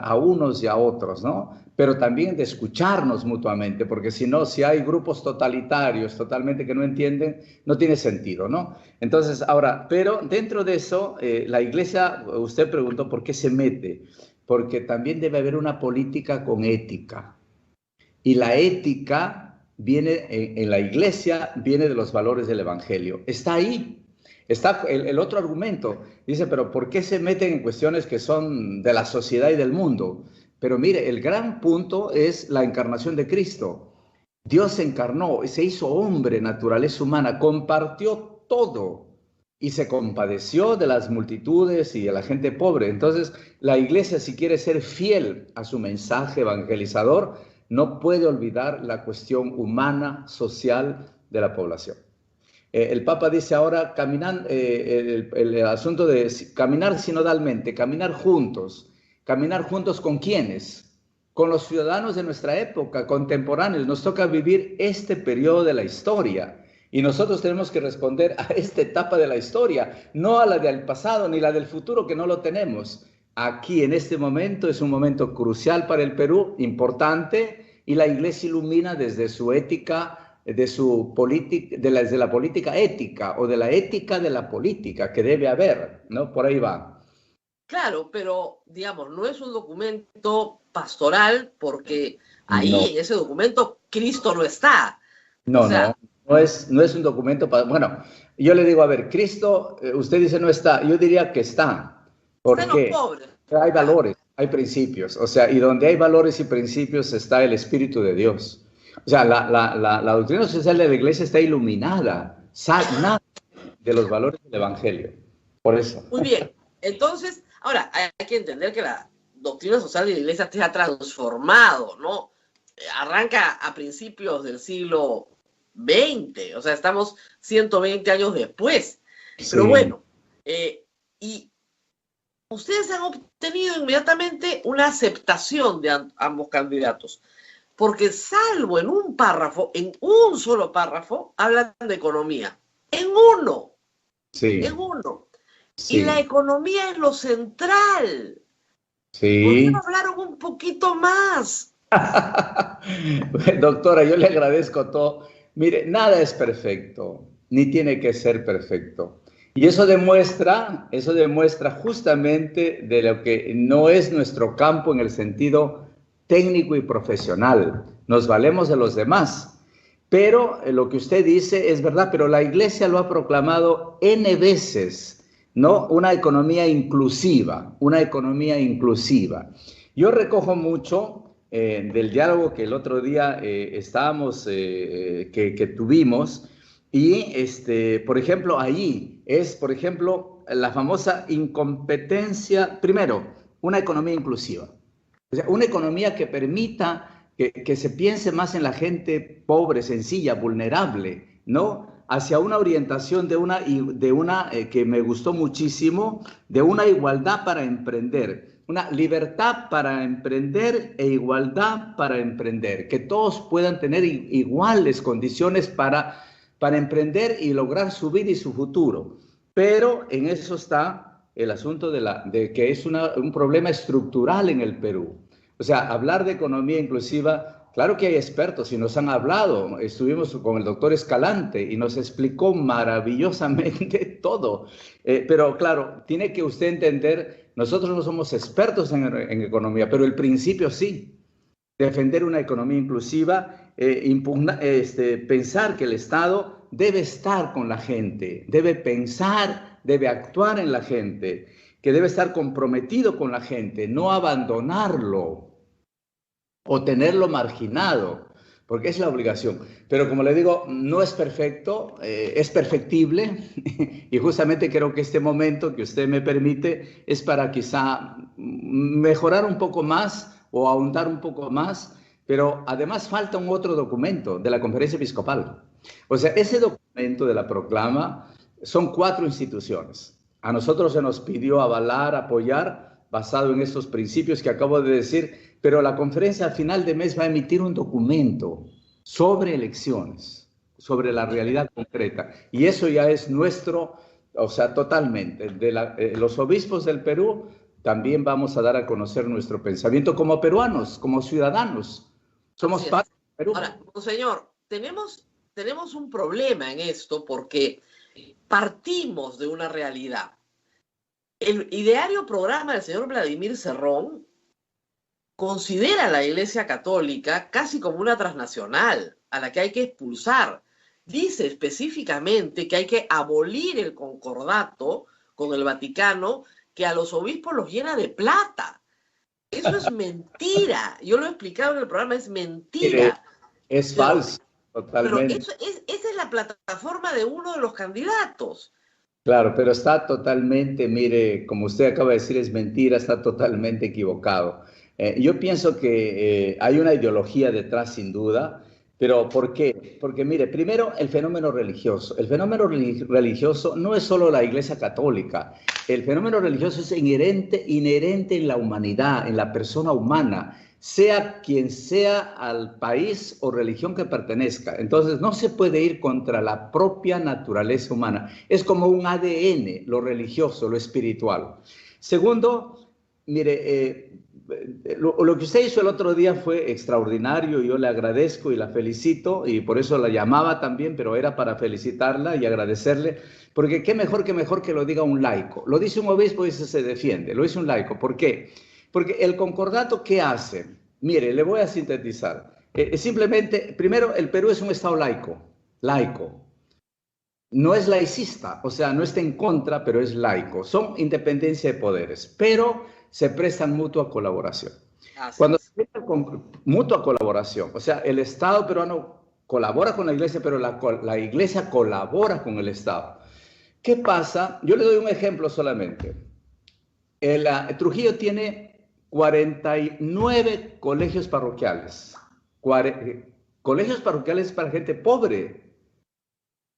a unos y a otros, ¿no? Pero también de escucharnos mutuamente, porque si hay grupos totalitarios totalmente que no entienden, no tiene sentido, ¿no? Entonces, ahora, pero dentro de eso, la Iglesia, usted preguntó por qué se mete, porque también debe haber una política con ética. Y la ética viene, en la Iglesia, viene de los valores del Evangelio. Está ahí. Está el otro argumento. Dice, pero ¿por qué se meten en cuestiones que son de la sociedad y del mundo? Pero mire, el gran punto es la encarnación de Cristo. Dios se encarnó, se hizo hombre, naturaleza humana, compartió todo y se compadeció de las multitudes y de la gente pobre. Entonces, la Iglesia, si quiere ser fiel a su mensaje evangelizador, no puede olvidar la cuestión humana, social de la población. El Papa dice ahora, el asunto de caminar sinodalmente, caminar juntos. ¿Caminar juntos con quiénes? Con los ciudadanos de nuestra época, contemporáneos. Nos toca vivir este periodo de la historia y nosotros tenemos que responder a esta etapa de la historia, no a la del pasado ni la del futuro, que no lo tenemos. aquí en este momento es un momento crucial para el Perú, importante, y la Iglesia ilumina desde su ética, de su política, desde la política ética o de la ética de la política que debe haber, ¿no? Por ahí va. Claro, pero digamos, no es un documento pastoral porque ahí No, en ese documento Cristo no está. O no, sea, no es un documento para... Bueno, yo le digo, a ver, Cristo, usted dice no está, yo diría que está. está ¿Por en los qué? pobres. Hay Claro. valores, hay principios, o sea, y donde hay valores y principios está el Espíritu de Dios. O sea, la doctrina social de la Iglesia está iluminada, sana de los valores del Evangelio. Por eso. Muy bien. Entonces, ahora hay que entender que la doctrina social de la Iglesia se ha transformado, ¿no? Arranca a principios del siglo XX, o sea, estamos 120 años después. Pero Sí. bueno, y ustedes han obtenido inmediatamente una aceptación de ambos candidatos, porque salvo en un párrafo, en un solo párrafo, hablan de economía. En uno, Sí, en uno. sí, Y la economía es lo central. ¿Por qué sí. no hablaron un poquito más? Doctora, yo le agradezco todo. Mire, nada es perfecto, ni tiene que ser perfecto. Y eso demuestra justamente de lo que no es nuestro campo en el sentido técnico y profesional. Nos valemos de los demás. Pero lo que usted dice es verdad, pero la Iglesia lo ha proclamado N veces, ¿no? Una economía inclusiva, una economía inclusiva. Yo recojo mucho del diálogo que el otro día que tuvimos, y por ejemplo, allí es, por ejemplo, la famosa incompetencia, primero, una economía inclusiva, o sea, una economía que permita que se piense más en la gente pobre, sencilla, vulnerable, ¿no? Hacia una orientación que me gustó muchísimo, de una igualdad para emprender, una libertad para emprender e igualdad para emprender, que todos puedan tener iguales condiciones para emprender y lograr su vida y su futuro. Pero en eso está el asunto de que es un problema estructural en el Perú. O sea, hablar de economía inclusiva, claro que hay expertos y nos han hablado. Estuvimos con el doctor Escalante y nos explicó maravillosamente todo. Pero claro, tiene que usted entender, nosotros no somos expertos en economía, pero el principio sí. Defender una economía inclusiva, pensar que el Estado debe estar con la gente, debe pensar, debe actuar en la gente, que debe estar comprometido con la gente, no abandonarlo o tenerlo marginado, porque es la obligación. Pero como le digo, no es perfecto, es perfectible, y justamente creo que este momento que usted me permite es para quizá mejorar un poco más o ahondar un poco más, pero además falta un otro documento de la Conferencia Episcopal. O sea, ese documento de la proclama son 4 instituciones. A nosotros se nos pidió avalar, apoyar, basado en estos principios que acabo de decir, pero la conferencia a final de mes va a emitir un documento sobre elecciones, sobre la realidad concreta. Y eso ya es nuestro, o sea, totalmente. Los obispos del Perú también vamos a dar a conocer nuestro pensamiento como peruanos, como ciudadanos. Somos parte del Perú. Ahora, monseñor, tenemos un problema en esto porque partimos de una realidad. El ideario programa del señor Vladimir Cerrón considera a la Iglesia Católica casi como una transnacional a la que hay que expulsar. Dice específicamente que hay que abolir el concordato con el Vaticano, que a los obispos los llena de plata. Eso es mentira. Yo lo he explicado en el programa, es mentira. Es falso, totalmente. Pero esa es la plataforma de uno de los candidatos. Claro, pero está totalmente, mire, como usted acaba de decir, es mentira, está totalmente equivocado. Yo pienso que hay una ideología detrás, sin duda, pero ¿por qué? Porque, mire, primero el fenómeno religioso. El fenómeno religioso no es solo la Iglesia Católica. El fenómeno religioso es inherente en la humanidad, en la persona humana, sea quien sea al país o religión que pertenezca. Entonces, no se puede ir contra la propia naturaleza humana. Es como un ADN, lo religioso, lo espiritual. Segundo, Mire, lo que usted hizo el otro día fue extraordinario, yo le agradezco y la felicito, y por eso la llamaba también, pero era para felicitarla y agradecerle, porque qué mejor que lo diga un laico. Lo dice un obispo y se defiende, lo dice un laico. ¿Por qué? Porque el concordato, ¿qué hace? Mire, le voy a sintetizar. Simplemente, primero, el Perú es un estado laico. No es laicista, o sea, no está en contra, pero es laico. Son independencia de poderes, pero se prestan mutua colaboración. Cuando se presta mutua colaboración, o sea, el Estado peruano colabora con la Iglesia, pero la Iglesia colabora con el Estado. ¿Qué pasa? Yo le doy un ejemplo solamente. Trujillo tiene 49 colegios parroquiales. Colegios parroquiales para gente pobre.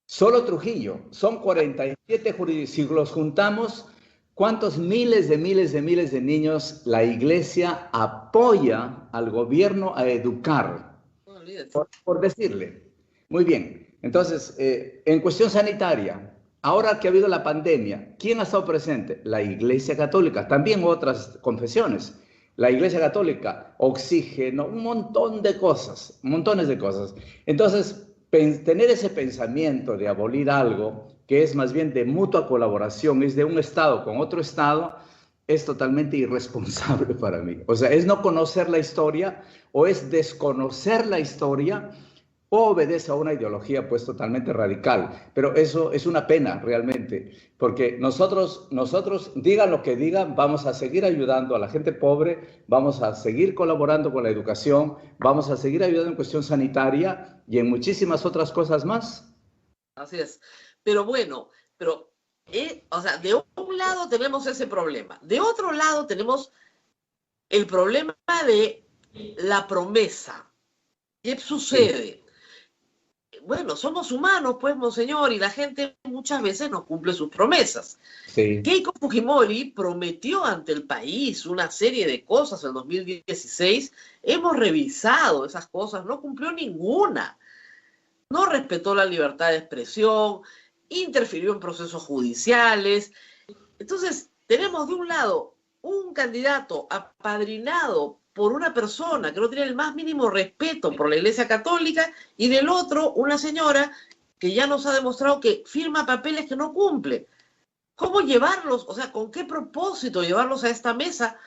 Solo Trujillo, son 47 jurisdicciones. Si los juntamos, ¿cuántos miles de niños la Iglesia apoya al gobierno a educar? Por decirle. Muy bien. Entonces, en cuestión sanitaria, ahora que ha habido la pandemia, ¿quién ha estado presente? La Iglesia Católica, también otras confesiones. La Iglesia Católica, oxígeno, un montón de cosas, montones de cosas. Entonces, tener ese pensamiento de abolir algo que es más bien de mutua colaboración, es de un Estado con otro Estado, es totalmente irresponsable para mí. O sea, es no conocer la historia, o es desconocer la historia, o obedece a una ideología pues totalmente radical. Pero eso es una pena realmente, porque nosotros, digan lo que digan, vamos a seguir ayudando a la gente pobre, vamos a seguir colaborando con la educación, vamos a seguir ayudando en cuestión sanitaria y en muchísimas otras cosas más. Así es. Pero bueno, o sea, de un lado tenemos ese problema. De otro lado tenemos el problema de la promesa. ¿Qué sucede? Bueno, somos humanos, pues, monseñor, y la gente muchas veces no cumple sus promesas. Sí. Keiko Fujimori prometió ante el país una serie de cosas en 2016. Hemos revisado esas cosas, no cumplió ninguna. No respetó la libertad de expresión, interfirió en procesos judiciales. Entonces, tenemos de un lado un candidato apadrinado por una persona que no tiene el más mínimo respeto por la Iglesia Católica, y del otro una señora que ya nos ha demostrado que firma papeles que no cumple. ¿Cómo llevarlos? O sea, ¿con qué propósito llevarlos a esta mesa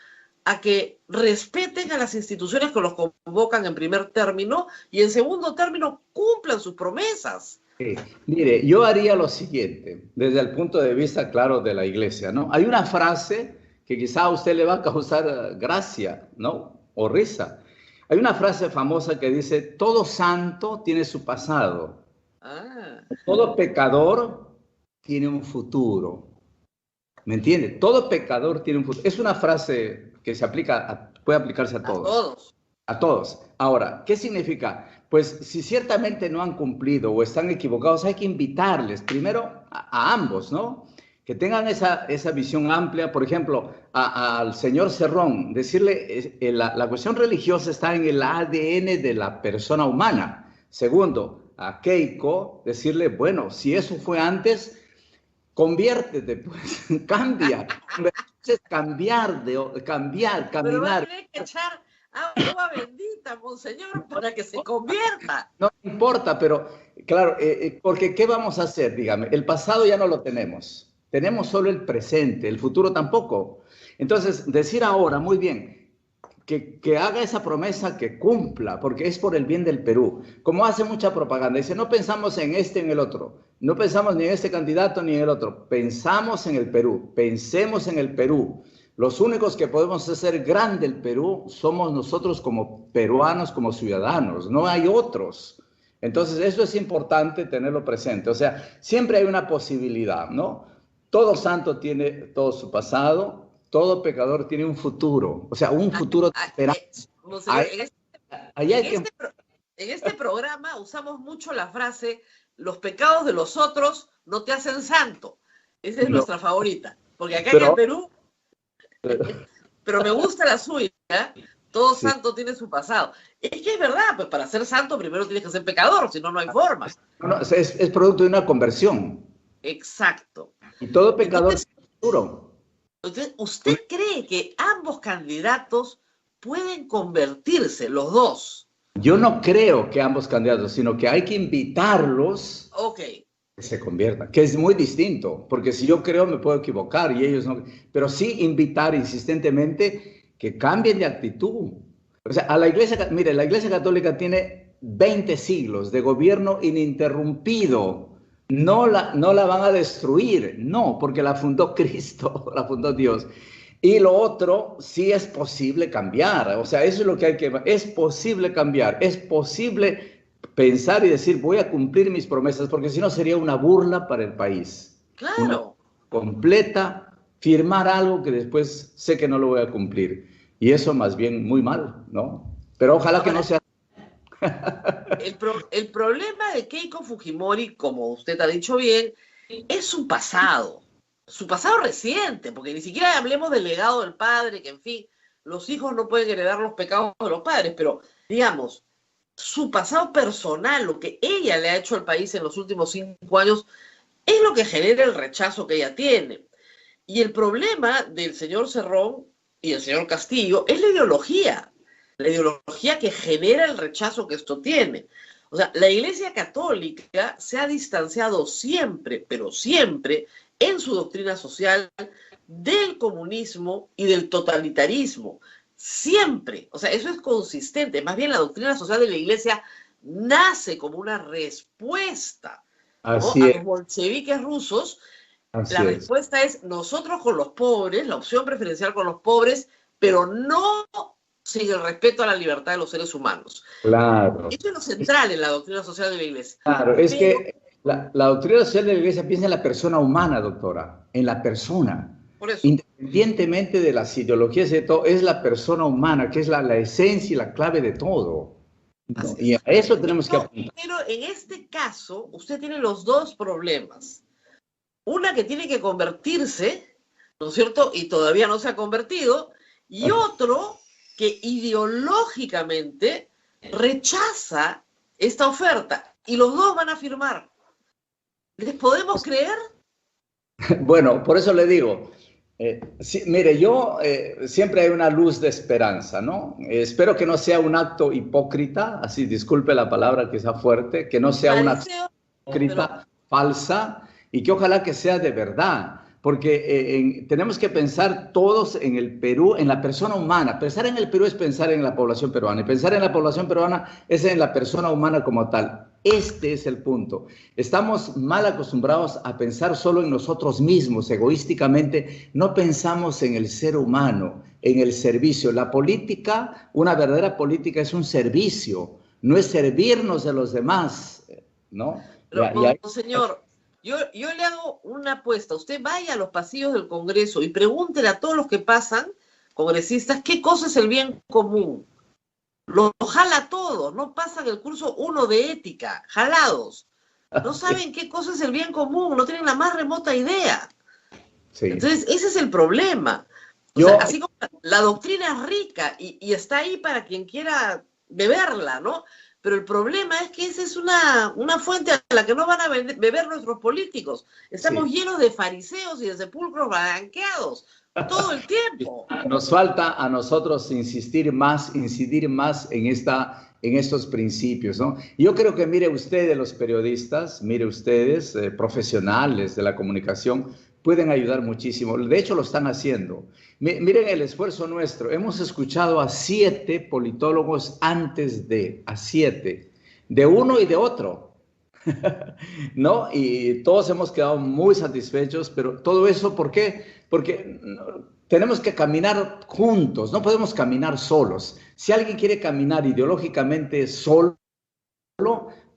a que respeten a las instituciones que los convocan en primer término y en segundo término cumplan sus promesas? Mire, yo haría lo siguiente, desde el punto de vista, claro, de la Iglesia, ¿no? Hay una frase que quizá a usted le va a causar gracia, ¿no? O risa. Hay una frase famosa que dice, todo santo tiene su pasado. Todo pecador tiene un futuro. ¿Me entiende? Todo pecador tiene un futuro. Es una frase que se aplica, puede aplicarse a todos. A todos. A todos. Ahora, ¿qué significa? Pues si ciertamente no han cumplido o están equivocados, hay que invitarles primero a ambos, ¿no? Que tengan esa visión amplia. Por ejemplo, al señor Cerrón, decirle, la cuestión religiosa está en el ADN de la persona humana. Segundo, a Keiko, decirle, bueno, si eso fue antes, conviértete, pues, cambia. Es caminar. Pero va a tener que echar agua bendita, monseñor, para que se convierta. No importa, pero, claro, porque ¿qué vamos a hacer? Dígame, el pasado ya no lo tenemos. Tenemos solo el presente, el futuro tampoco. Entonces, decir ahora, muy bien, que haga esa promesa, que cumpla, porque es por el bien del Perú. Como hace mucha propaganda, dice, no pensamos en este, en el otro. No pensamos ni en este candidato ni en el otro. Pensamos en el Perú, pensemos en el Perú. Los únicos que podemos hacer grande el Perú somos nosotros como peruanos, como ciudadanos. No hay otros. Entonces, eso es importante tenerlo presente. O sea, siempre hay una posibilidad, ¿no? Todo santo tiene todo su pasado, todo pecador tiene un futuro, o sea, un futuro de esperanza. En este programa usamos mucho la frase, los pecados de los otros no te hacen santo. Esa es nuestra favorita, porque acá en el Perú, pero me gusta la suya, todo santo tiene su pasado. Es que es verdad, pues para ser santo primero tienes que ser pecador, si no, no hay forma. No, es producto de una conversión. Exacto. Y todo pecador tiene futuro. Entonces, ¿usted cree que ambos candidatos pueden convertirse, los dos? Yo no creo que ambos candidatos, sino que hay que invitarlos Ok. que se conviertan, que es muy distinto, porque si yo creo me puedo equivocar y ellos no, pero sí invitar insistentemente que cambien de actitud. O sea, a la iglesia, mire, la iglesia católica tiene 20 siglos de gobierno ininterrumpido. No la van a destruir, no, porque la fundó Cristo, la fundó Dios. Y lo otro, sí es posible cambiar, o sea, eso es lo que hay que, es posible cambiar, es posible pensar y decir, voy a cumplir mis promesas, porque si no sería una burla para el país. Claro. Una completa, firmar algo que después sé que no lo voy a cumplir. Y eso más bien muy mal, ¿no? Pero ojalá que no sea. El problema de Keiko Fujimori, como usted ha dicho bien, es su pasado reciente, porque ni siquiera hablemos del legado del padre, que en fin, los hijos no pueden heredar los pecados de los padres, pero digamos, su pasado personal, lo que ella le ha hecho al país en los últimos 5 años, es lo que genera el rechazo que ella tiene. Y el problema del señor Cerrón y el señor Castillo es la ideología que genera el rechazo que esto tiene. O sea, la Iglesia Católica se ha distanciado siempre, pero siempre, en su doctrina social, del comunismo y del totalitarismo. Siempre. O sea, eso es consistente. Más bien, la doctrina social de la Iglesia nace como una respuesta, ¿no?, a los bolcheviques rusos. La respuesta es nosotros con los pobres, la opción preferencial con los pobres, pero no sin el respeto a la libertad de los seres humanos. Claro. Esto es lo central en la doctrina social de la Iglesia. Claro, es que la doctrina social de la Iglesia piensa en la persona humana, doctora, en la persona. Por eso. Independientemente de las ideologías y de todo, es la persona humana, que es la esencia y la clave de todo. ¿No? Y a eso tenemos que apuntar. Pero en este caso, usted tiene los dos problemas. Una que tiene que convertirse, ¿no es cierto?, y todavía no se ha convertido, y otro que ideológicamente rechaza esta oferta, y los dos van a firmar. ¿Les podemos creer? Bueno, por eso le digo, sí, mire, siempre hay una luz de esperanza, ¿no? Espero que no sea un acto hipócrita, así disculpe la palabra que sea fuerte, que no sea una acto hipócrita, falsa, y que ojalá que sea de verdad, porque tenemos que pensar todos en el Perú, en la persona humana. Pensar en el Perú es pensar en la población peruana, y pensar en la población peruana es en la persona humana como tal. Este es el punto. Estamos mal acostumbrados a pensar solo en nosotros mismos, egoísticamente. No pensamos en el ser humano, en el servicio. La política, una verdadera política, es un servicio, no es servirnos de los demás, ¿no? Pero, señor, yo le hago una apuesta. Usted vaya a los pasillos del Congreso y pregúntele a todos los que pasan, congresistas, qué cosa es el bien común. Lo jala a todos, no pasan el curso 1 de ética, jalados. No saben qué cosa es el bien común, no tienen la más remota idea. Sí. Entonces, ese es el problema. O sea, así como la doctrina es rica y está ahí para quien quiera beberla, ¿no? Pero el problema es que esa es una fuente a la que no van a beber nuestros políticos. Estamos llenos de fariseos y de sepulcros blanqueados todo el tiempo. Nos falta a nosotros incidir más en estos principios, ¿no? Yo creo que, mire ustedes, los periodistas, mire ustedes, profesionales de la comunicación, pueden ayudar muchísimo. De hecho, lo están haciendo. Miren el esfuerzo nuestro. Hemos escuchado a 7 politólogos a 7, de uno y de otro. ¿No? Y todos hemos quedado muy satisfechos, pero todo eso, ¿por qué? Porque tenemos que caminar juntos, no podemos caminar solos. Si alguien quiere caminar ideológicamente solo,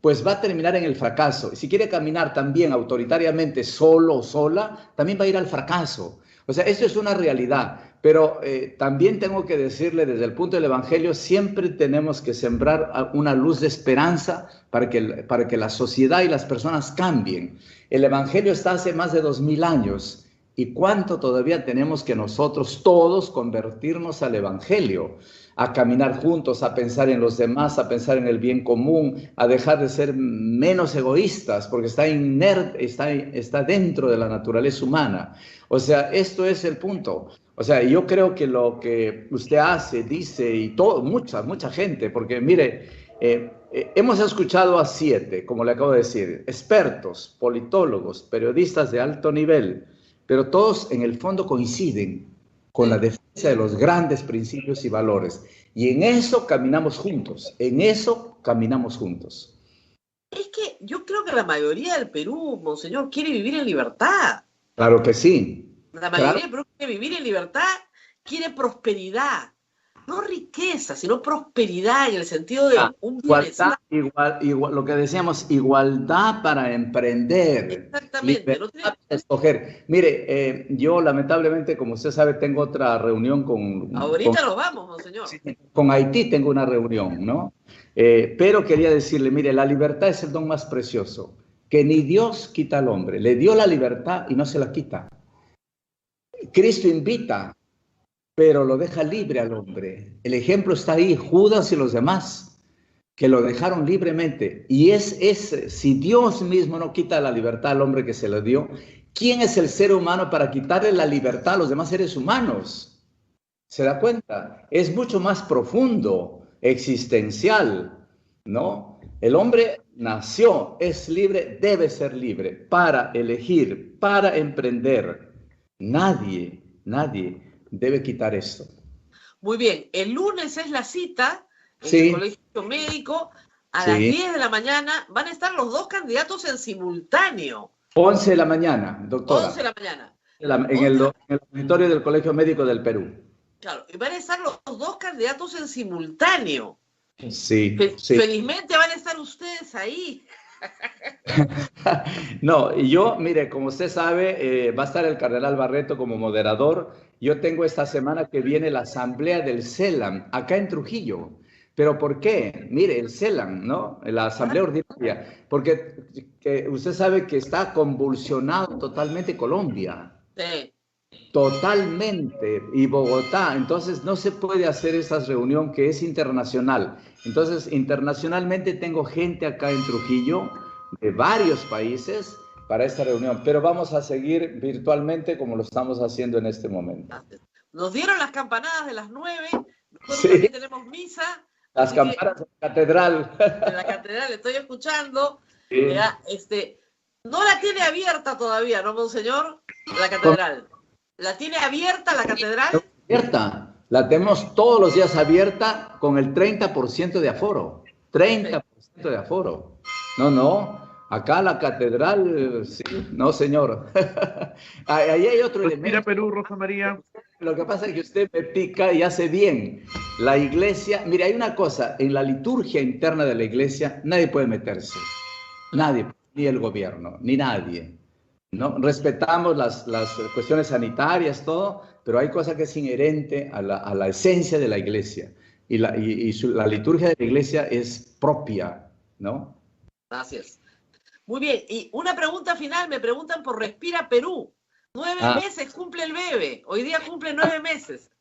pues va a terminar en el fracaso. Y si quiere caminar también autoritariamente solo o sola, también va a ir al fracaso. O sea, esto es una realidad. Pero también tengo que decirle, desde el punto del Evangelio, siempre tenemos que sembrar una luz de esperanza para que la sociedad y las personas cambien. El Evangelio está hace más de 2000 años y cuánto todavía tenemos que nosotros todos convertirnos al Evangelio, a caminar juntos, a pensar en los demás, a pensar en el bien común, a dejar de ser menos egoístas, porque está dentro de la naturaleza humana. O sea, esto es el punto. O sea, yo creo que lo que usted hace, dice, y todo, mucha gente, porque mire, hemos escuchado a 7, como le acabo de decir, expertos, politólogos, periodistas de alto nivel, pero todos en el fondo coinciden con la defensa de los grandes principios y valores. Y en eso caminamos juntos, Es que yo creo que la mayoría del Perú, monseñor, quiere vivir en libertad. Claro que sí. La mayoría del Perú quiere vivir en libertad, quiere prosperidad. No riqueza, sino prosperidad en el sentido de un bienestar. Igual, lo que decíamos, igualdad para emprender. Exactamente. Libertad para escoger. Mire, yo lamentablemente, como usted sabe, tengo otra reunión Ahorita nos vamos, monseñor. Con Haití tengo una reunión, ¿no? Pero quería decirle, mire, la libertad es el don más precioso, que ni Dios quita al hombre. Le dio la libertad y no se la quita. Cristo invita, pero lo deja libre al hombre. El ejemplo está ahí, Judas y los demás, que lo dejaron libremente. Y si Dios mismo no quita la libertad al hombre que se lo dio, ¿quién es el ser humano para quitarle la libertad a los demás seres humanos? ¿Se da cuenta? Es mucho más profundo, existencial, ¿no? El hombre nació, es libre, debe ser libre para elegir, para emprender. Nadie debe quitar esto. Muy bien, el lunes es la cita en el Colegio Médico a las 10 de la mañana. Van a estar los dos candidatos en simultáneo. 11 de la mañana, doctora. 11 de la mañana. En el auditorio del Colegio Médico del Perú. Claro, y van a estar los dos candidatos en simultáneo. Sí. Felizmente van a estar ustedes ahí. No, yo, mire, como usted sabe, va a estar el cardenal Barreto como moderador. Yo tengo esta semana que viene la asamblea del CELAM, acá en Trujillo. ¿Pero por qué? Mire, el CELAM, ¿no? La asamblea ordinaria. Porque usted sabe que está convulsionado totalmente Colombia. Sí. Totalmente. Y Bogotá. Entonces, no se puede hacer esa reunión que es internacional. Entonces, internacionalmente tengo gente acá en Trujillo de varios países para esta reunión, pero vamos a seguir virtualmente como lo estamos haciendo en este momento. Nos dieron las campanadas de las 9, nosotros también tenemos misa. Las campanas de la catedral. De la catedral, estoy escuchando. Sí. No la tiene abierta todavía, ¿no, monseñor? La catedral. ¿La tiene abierta la catedral? Abierta. La tenemos todos los días abierta con el 30% de aforo. 30% de aforo. No. Acá la catedral, sí. No, señor. Ahí hay otro elemento. Mira Perú, Rosa María. Lo que pasa es que usted me pica y hace bien. La iglesia, mire, hay una cosa. En la liturgia interna de la iglesia, nadie puede meterse. Nadie, ni el gobierno, ni nadie. ¿No? Respetamos las cuestiones sanitarias, todo, pero hay cosas que es inherente a la esencia de la iglesia. Y la liturgia de la iglesia es propia, ¿no? Gracias. Muy bien. Y una pregunta final, me preguntan por Respira Perú. 9 meses cumple el bebé. Hoy día cumple 9 meses.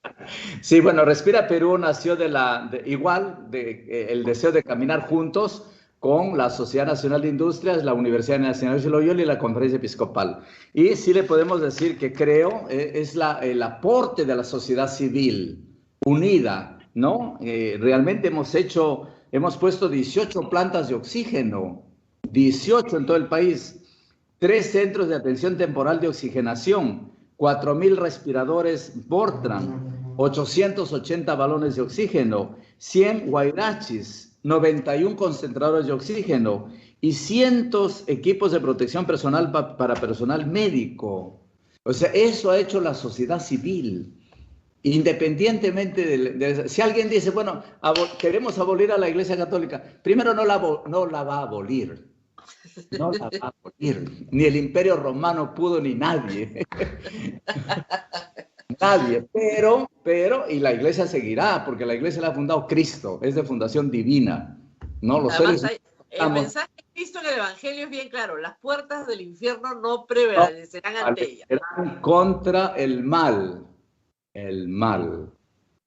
Sí, bueno, Respira Perú nació el deseo de caminar juntos con la Sociedad Nacional de Industrias, la Universidad Nacional de Loyola y la Conferencia Episcopal. Y sí le podemos decir que creo es el aporte de la sociedad civil unida, ¿no? Realmente hemos puesto 18 plantas de oxígeno, 18 en todo el país, 3 centros de atención temporal de oxigenación, 4,000 respiradores Bortran, 880 balones de oxígeno, 100 guairachis, 91 concentradores de oxígeno y cientos equipos de protección personal para personal médico. O sea, eso ha hecho la sociedad civil. Independientemente si alguien dice, bueno, queremos abolir a la Iglesia Católica, primero no la va a abolir. No la va a abolir. Ni el Imperio Romano pudo, ni nadie. Nadie, pero, y la iglesia seguirá, porque la iglesia la ha fundado Cristo, es de fundación divina, ¿no? Los Además, seres el mensaje Cristo en el Evangelio es bien claro, las puertas del infierno no prevalecerán ante ella. Serán contra el mal, el mal.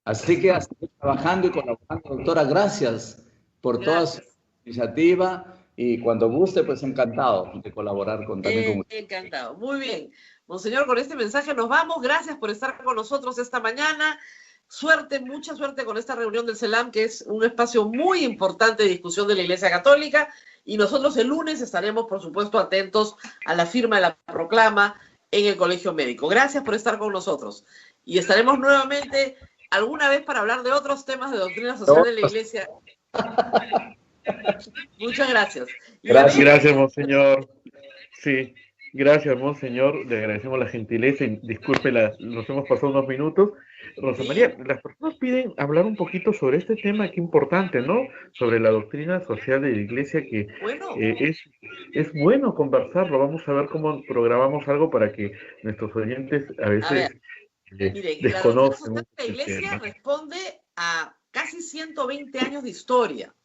Así que a seguir trabajando y colaborando, doctora, gracias por toda su Gracias. iniciativa y cuando guste, pues encantado de colaborar también con usted. Encantado. Muy bien. Monseñor, con este mensaje nos vamos. Gracias por estar con nosotros esta mañana. Suerte, mucha suerte con esta reunión del CELAM, que es un espacio muy importante de discusión de la Iglesia Católica. Y nosotros el lunes estaremos, por supuesto, atentos a la firma de la proclama en el Colegio Médico. Gracias por estar con nosotros. Y estaremos nuevamente alguna vez para hablar de otros temas de doctrina social de la Iglesia. Muchas gracias. Gracias, monseñor. Sí, gracias, monseñor. Le agradecemos la gentileza y disculpe, nos hemos pasado unos minutos. Rosa María, las personas piden hablar un poquito sobre este tema que importante, ¿no? Sobre la doctrina social de la Iglesia, que Bueno, es bueno conversarlo. Vamos a ver cómo programamos algo para que nuestros oyentes a veces mire, la doctrina desconocen social de la el Iglesia tema. responde a casi 120 años de historia.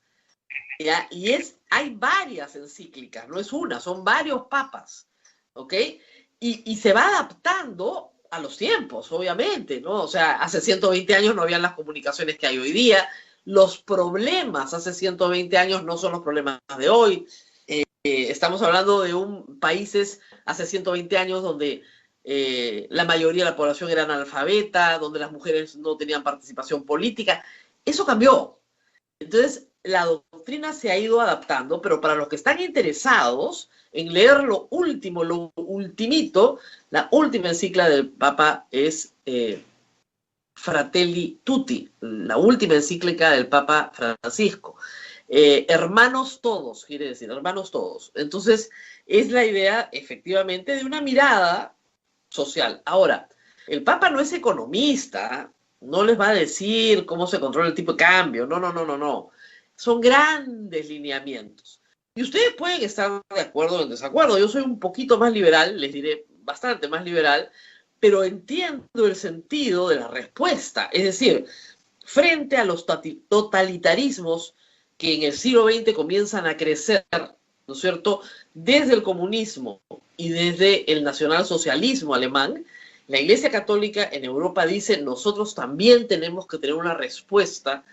¿Ya? Y hay varias encíclicas, no es una, son varios papas, ¿ok? Y se va adaptando a los tiempos, obviamente, ¿no? O sea, hace 120 años no habían las comunicaciones que hay hoy día, los problemas hace 120 años no son los problemas de hoy. Estamos hablando de países hace 120 años donde la mayoría de la población era analfabeta, donde las mujeres no tenían participación política. Eso cambió. Entonces, la doctrina se ha ido adaptando, pero para los que están interesados en leer lo último, lo ultimito, la última encíclica del Papa es Fratelli Tutti, la última encíclica del Papa Francisco. Hermanos todos, quiere decir, hermanos todos. Entonces, es la idea, efectivamente, de una mirada social. Ahora, el Papa no es economista, no les va a decir cómo se controla el tipo de cambio, no. Son grandes lineamientos. Y ustedes pueden estar de acuerdo o en desacuerdo. Yo soy un poquito más liberal, les diré bastante más liberal, pero entiendo el sentido de la respuesta. Es decir, frente a los totalitarismos que en el siglo XX comienzan a crecer, ¿no es cierto?, desde el comunismo y desde el nacionalsocialismo alemán, la Iglesia Católica en Europa dice, nosotros también tenemos que tener una respuesta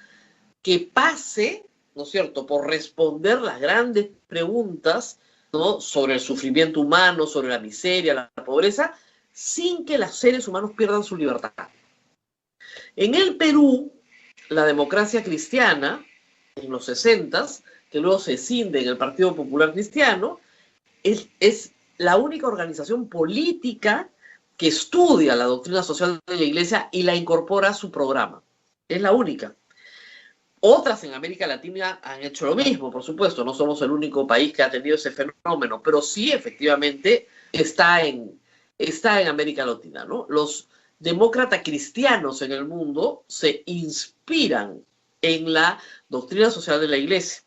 que pase, ¿no es cierto?, por responder las grandes preguntas, ¿no?, sobre el sufrimiento humano, sobre la miseria, la pobreza, sin que los seres humanos pierdan su libertad. En el Perú, la democracia cristiana, en los 60s, que luego se escinde en el Partido Popular Cristiano, es la única organización política que estudia la doctrina social de la Iglesia y la incorpora a su programa. Es la única. Otras en América Latina han hecho lo mismo, por supuesto, no somos el único país que ha tenido ese fenómeno, pero sí, efectivamente, está en América Latina, ¿no? Los demócratas cristianos en el mundo se inspiran en la doctrina social de la Iglesia.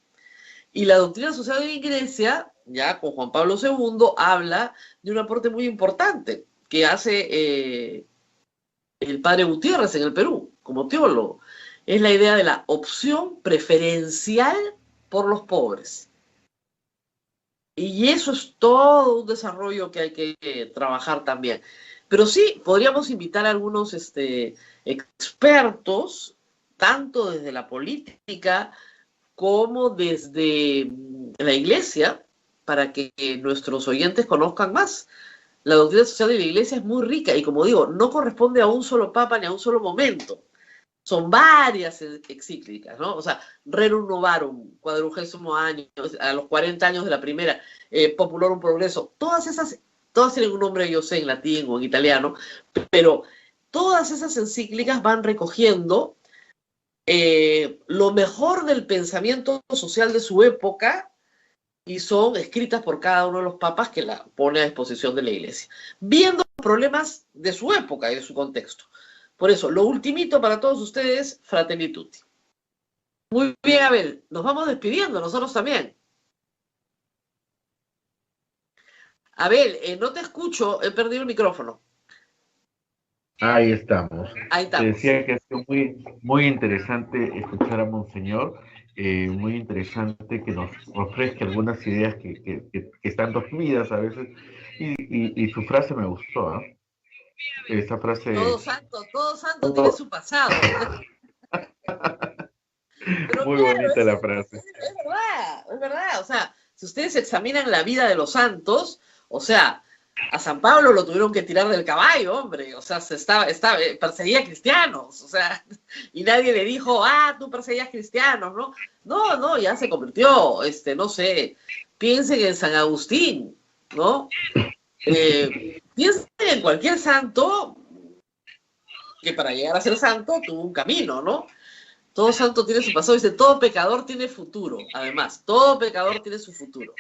Y la doctrina social de la Iglesia, ya con Juan Pablo II, habla de un aporte muy importante que hace el padre Gutiérrez en el Perú, como teólogo. Es la idea de la opción preferencial por los pobres. Y eso es todo un desarrollo que hay que trabajar también. Pero sí, podríamos invitar a algunos expertos, tanto desde la política como desde la Iglesia, para que nuestros oyentes conozcan más. La doctrina social de la Iglesia es muy rica y, como digo, no corresponde a un solo papa ni a un solo momento. Son varias encíclicas, ¿no? O sea, Rerum Novarum, 40 años, a los 40 años de la primera, Populorum Progresso, todas tienen un nombre, yo sé, en latín o en italiano, pero todas esas encíclicas van recogiendo lo mejor del pensamiento social de su época y son escritas por cada uno de los papas que la pone a disposición de la Iglesia, viendo los problemas de su época y de su contexto. Por eso, lo ultimito para todos ustedes, Fratelli Tutti. Muy bien, Abel, nos vamos despidiendo, nosotros también. Abel, no te escucho, he perdido el micrófono. Ahí estamos. Ahí Te estamos. decía que ha sido muy, muy interesante escuchar a Monseñor muy interesante que nos ofrezca algunas ideas que están dormidas a veces. Y su frase me gustó, ¿ah? Esa frase... Todo santo tiene su pasado. Pero muy claro, bonita la frase. Es verdad. O sea, si ustedes examinan la vida de los santos, o sea, a San Pablo lo tuvieron que tirar del caballo, hombre. O sea, perseguía cristianos. O sea, y nadie le dijo, tú perseguías cristianos, ¿no? No, ya se convirtió, no sé, piensen en San Agustín, ¿no? Piensen en cualquier santo que para llegar a ser santo tuvo un camino, ¿no? Todo santo tiene su pasado, dice, todo pecador tiene futuro, además, todo pecador tiene su futuro.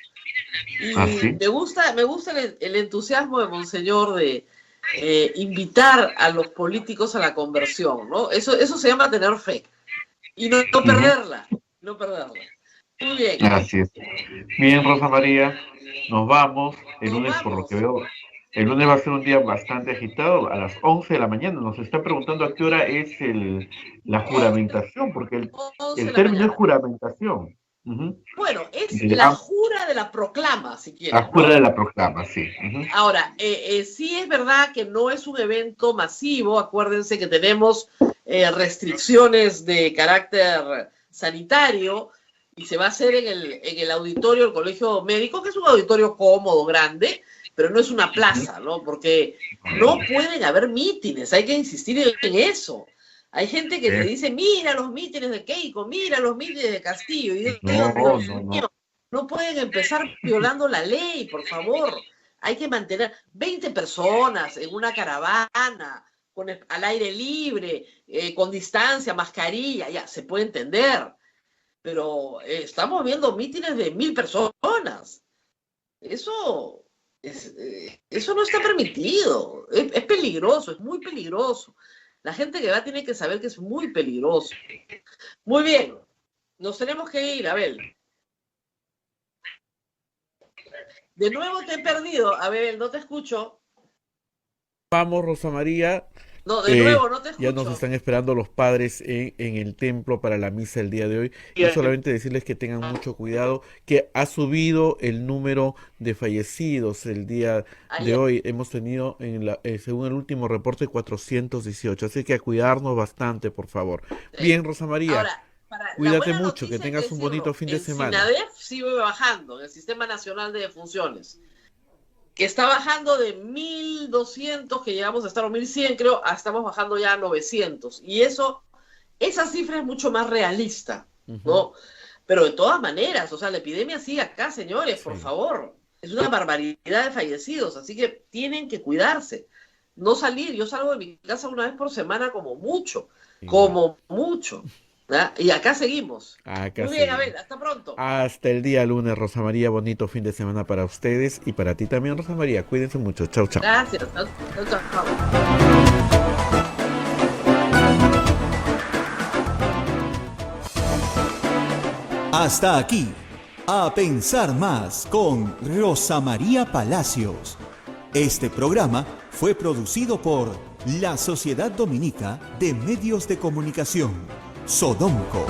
Y ¿sí? me gusta el entusiasmo de Monseñor de invitar a los políticos a la conversión, ¿no? Eso se llama tener fe, y no perderla, Muy bien. Así es. Bien, Rosa María, nos vamos. El lunes, por lo que veo, el lunes va a ser un día bastante agitado, a las 11 de la mañana. Nos está preguntando a qué hora es la juramentación, porque el término es juramentación. Bueno, es la jura de la proclama, si quieren. La jura de la proclama, sí. Ahora, sí es verdad que no es un evento masivo. Acuérdense que tenemos restricciones de carácter sanitario y se va a hacer en el auditorio del Colegio Médico, que es un auditorio cómodo, grande, pero no es una plaza, ¿no? Porque no pueden haber mítines, hay que insistir en eso. Hay gente que te dice, mira los mítines de Keiko, mira los mítines de Castillo. Y no pueden empezar violando la ley, por favor. Hay que mantener 20 personas en una caravana, al aire libre, con distancia, mascarilla, ya, se puede entender. Pero estamos viendo mítines de 1000 personas. Eso no está permitido. Es peligroso, es muy peligroso. La gente que va tiene que saber que es muy peligroso. Muy bien, nos tenemos que ir, Abel. De nuevo te he perdido, Abel, no te escucho. Vamos, Rosa María. No, de nuevo no te escucho. Ya nos están esperando los padres en el templo para la misa el día de hoy. Y solamente decirles que tengan mucho cuidado, que ha subido el número de fallecidos el día de hoy. Hemos tenido, según el último reporte, 418. Así que a cuidarnos bastante, por favor. Bien, Rosa María. Ahora, cuídate mucho, que tengas un bonito fin de semana. El SINADEF sigue bajando, en el Sistema Nacional de Defunciones, que está bajando de 1.200, que llegamos a estar a 1.100, creo, estamos bajando ya a 900. Y esa cifra es mucho más realista, ¿no? Pero de todas maneras, o sea, la epidemia sigue acá, señores, por favor. Es una barbaridad de fallecidos, así que tienen que cuidarse. No salir, yo salgo de mi casa una vez por semana como mucho, ¿verdad? Y acá seguimos. Muy bien, Abel, hasta pronto. Hasta el día lunes, Rosa María. Bonito fin de semana para ustedes y para ti también, Rosa María. Cuídense mucho. Chau, chau. Gracias. Chau. Hasta aquí, A Pensar Más con Rosa María Palacios. Este programa fue producido por la Sociedad Dominica de Medios de Comunicación, Sodomco.